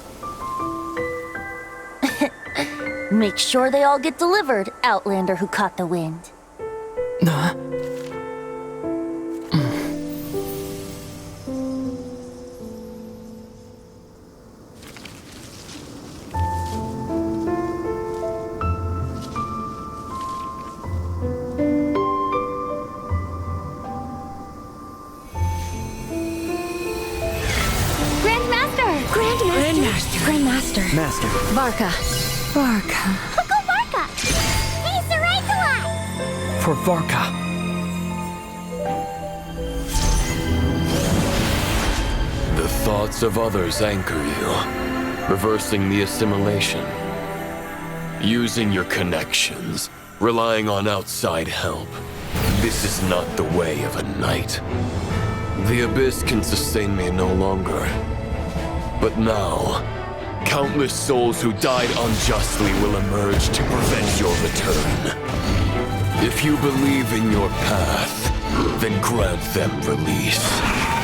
Make sure they all get delivered, Outlander who caught the wind. Grandmaster. Master. Varka. Uncle Varka! He's the right one! For Varka. The thoughts of others anchor you, reversing the assimilation. Using your connections, relying on outside help. This is not the way of a knight. The Abyss can sustain me no longer. But now, countless souls who died unjustly will emerge to prevent your return. If you believe in your path, then grant them release.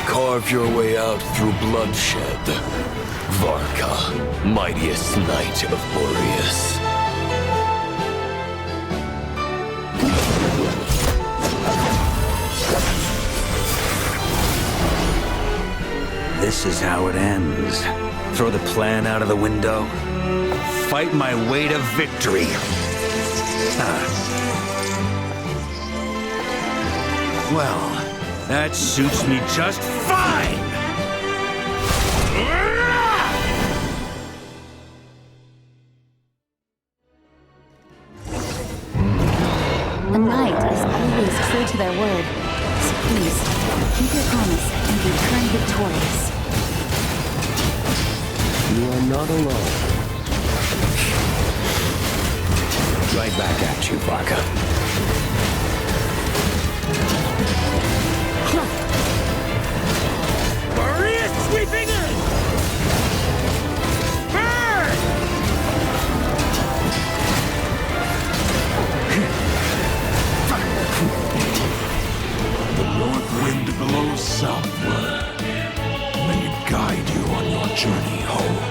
Carve your way out through bloodshed. Varka, mightiest knight of Boreas. This is how it ends. Throw the plan out of the window. Fight my way to victory. Well, that suits me just fine! to their word. So please, keep your promise and return victorious. You are not alone. Right back at you, Varka. Maria sweeping in! Burn! The north wind blows southward. May it guide you on your journey home.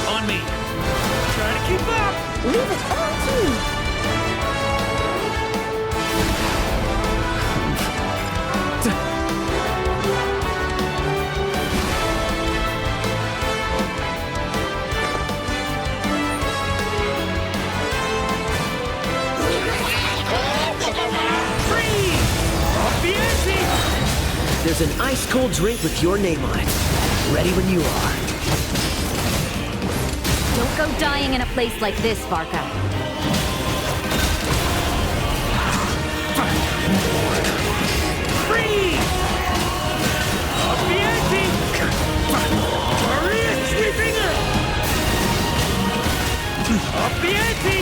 On me! Try to keep up! Leave it all to me. There's an ice-cold drink with your name on it. Ready when you are. Don't go dying in a place like this, Varka. Freeze! Abbienti! Maria sweeping in! Abbienti!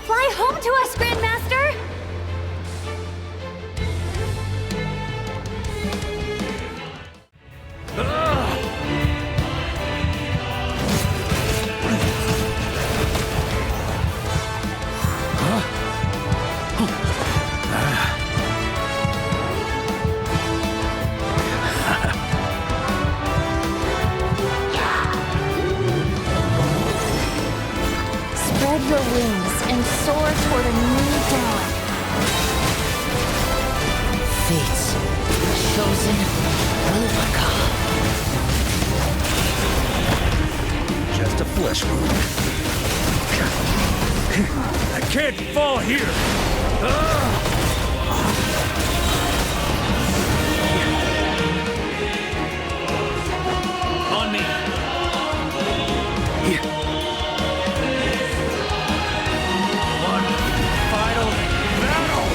Fly home to us, Grandmaster! Spread your wings and soar toward a new dawn. Fate's chosen Ruka. Just a flesh wound. I can't fall here! On me! One final battle!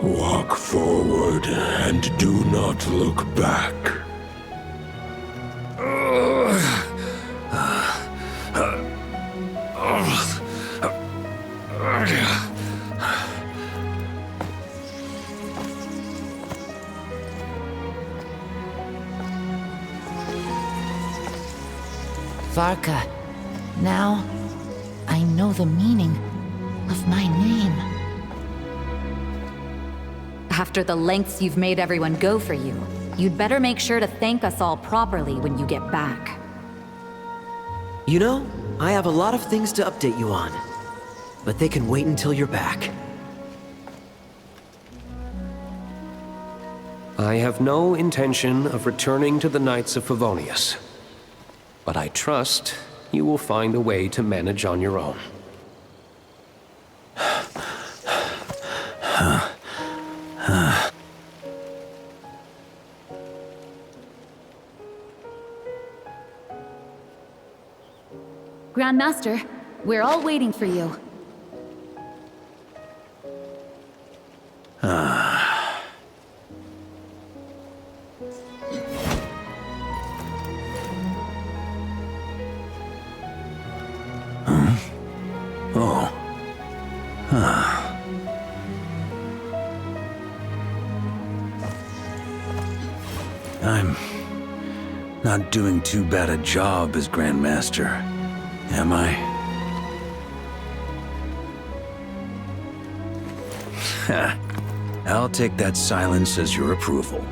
Walk forward and do not look back. Varka, now I know the meaning of my name. After the lengths you've made everyone go for you, you'd better make sure to thank us all properly when you get back. You know, I have a lot of things to update you on, but they can wait until you're back. I have no intention of returning to the Knights of Favonius, but I trust you will find a way to manage on your own. Grandmaster, we're all waiting for you. I'm not doing too bad a job as Grandmaster, am I? I'll take that silence as your approval.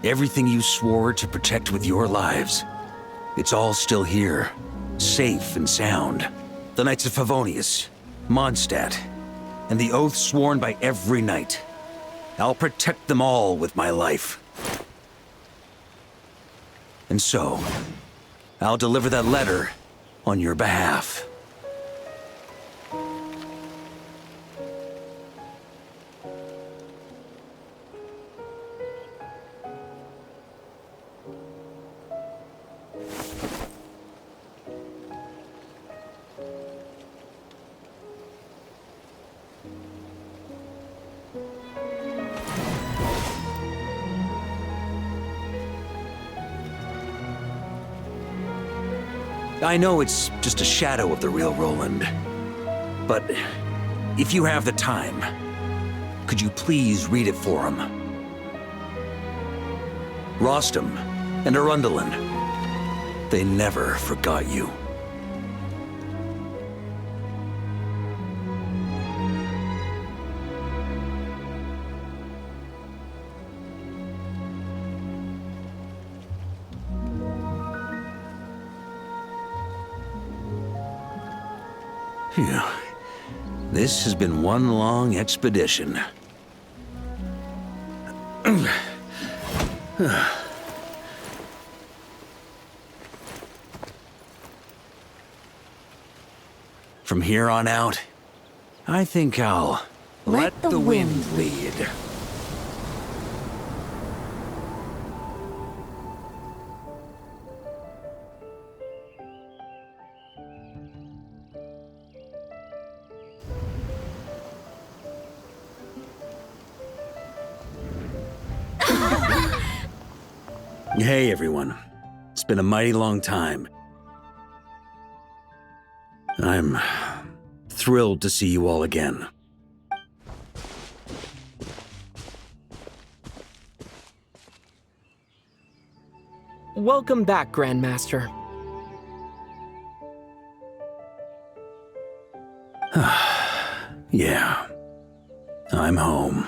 Everything you swore to protect with your lives, it's all still here, safe and sound. The Knights of Favonius, Mondstadt, and the oath sworn by every knight. I'll protect them all with my life. And so, I'll deliver that letter on your behalf. I know it's just a shadow of the real Roland, but if you have the time, could you please read it for him? Rostam and Arundelen, they never forgot you. Phew. This has been one long expedition. From here on out, I think I'll let the wind lead. Hey everyone, it's been a mighty long time. I'm thrilled to see you all again. Welcome back, Grandmaster. Yeah, I'm home.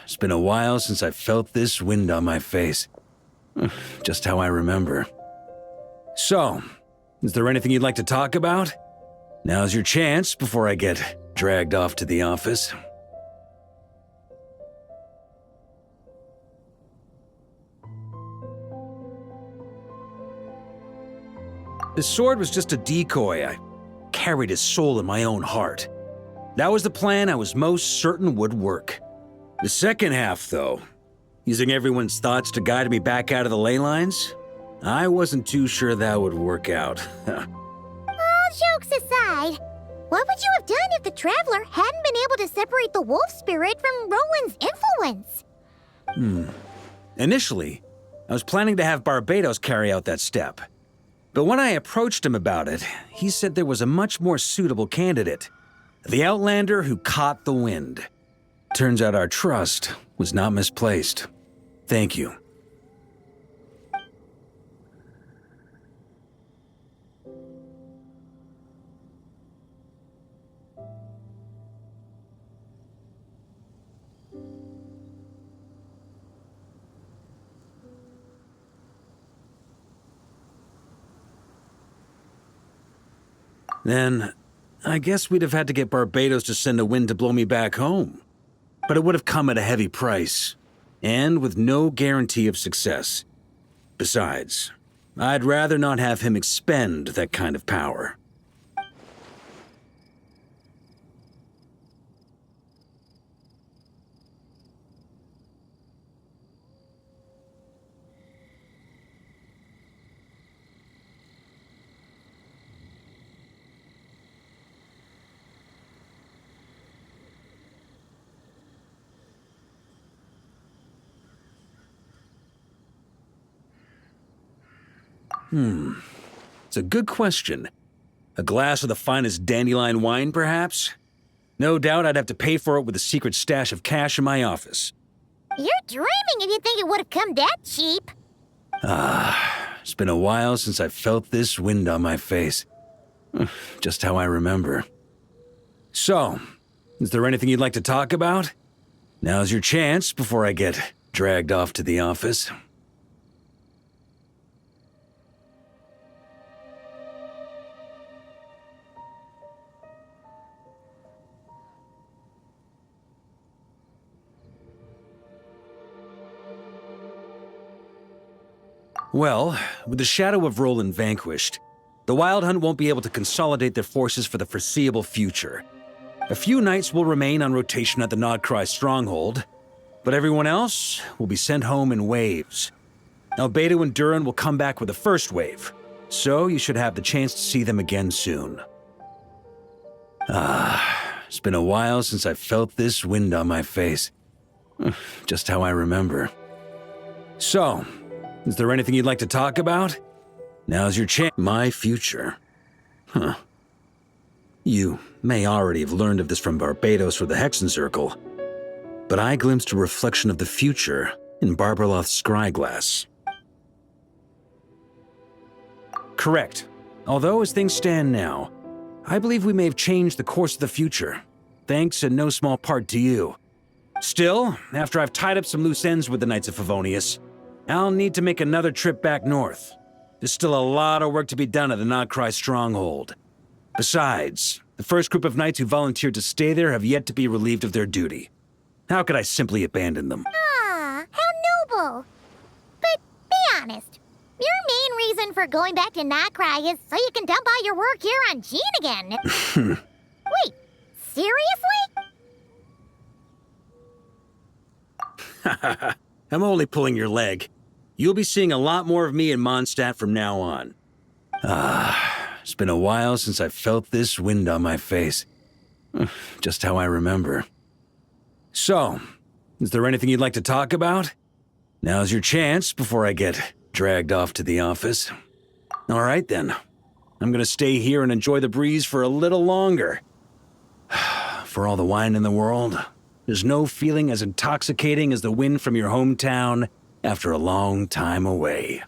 It's been a while since I felt this wind on my face. Just how I remember. So, is there anything you'd like to talk about? Now's your chance before I get dragged off to the office. The sword was just a decoy. I carried his soul in my own heart. That was the plan I was most certain would work. The second half, though, using everyone's thoughts to guide me back out of the ley lines, I wasn't too sure that would work out. All jokes aside, what would you have done if the Traveler hadn't been able to separate the wolf spirit from Roland's influence? Initially, I was planning to have Barbatos carry out that step. But when I approached him about it, he said there was a much more suitable candidate. The Outlander who caught the wind. Turns out our trust was not misplaced. Thank you. then I guess we'd have had to get Barbados to send a wind to blow me back home. But it would have come at a heavy price, and with no guarantee of success. Besides, I'd rather not have him expend that kind of power. It's a good question. A glass of the finest dandelion wine, perhaps? No doubt I'd have to pay for it with a secret stash of cash in my office. You're dreaming if you think it would have come that cheap. It's been a while since I felt this wind on my face. Just how I remember. So, is there anything you'd like to talk about? Now's your chance before I get dragged off to the office. Well, with the shadow of Roland vanquished, the Wild Hunt won't be able to consolidate their forces for the foreseeable future. A few knights will remain on rotation at the Nodcry stronghold, but everyone else will be sent home in waves. Albedo and Duran will come back with the first wave, so you should have the chance to see them again soon. It's been a while since I felt this wind on my face. Just how I remember. So, is there anything you'd like to talk about? Now's your chance. My future. You may already have learned of this from Barbados or the Hexen Circle, but I glimpsed a reflection of the future in Barbarloth's scryglass. Correct. Although as things stand now, I believe we may have changed the course of the future, thanks in no small part to you. Still, after I've tied up some loose ends with the Knights of Favonius, I'll need to make another trip back north. There's still a lot of work to be done at the Nodcry stronghold. Besides, the first group of knights who volunteered to stay there have yet to be relieved of their duty. How could I simply abandon them? Ah, how noble. But be honest, your main reason for going back to Nodcry is so you can dump all your work here on Jean again. Wait, seriously? I'm only pulling your leg. You'll be seeing a lot more of me in Mondstadt from now on. It's been a while since I felt this wind on my face. Just how I remember. So, is there anything you'd like to talk about? Now's your chance before I get dragged off to the office. All right then. I'm gonna stay here and enjoy the breeze for a little longer. For all the wine in the world, there's no feeling as intoxicating as the wind from your hometown after a long time away.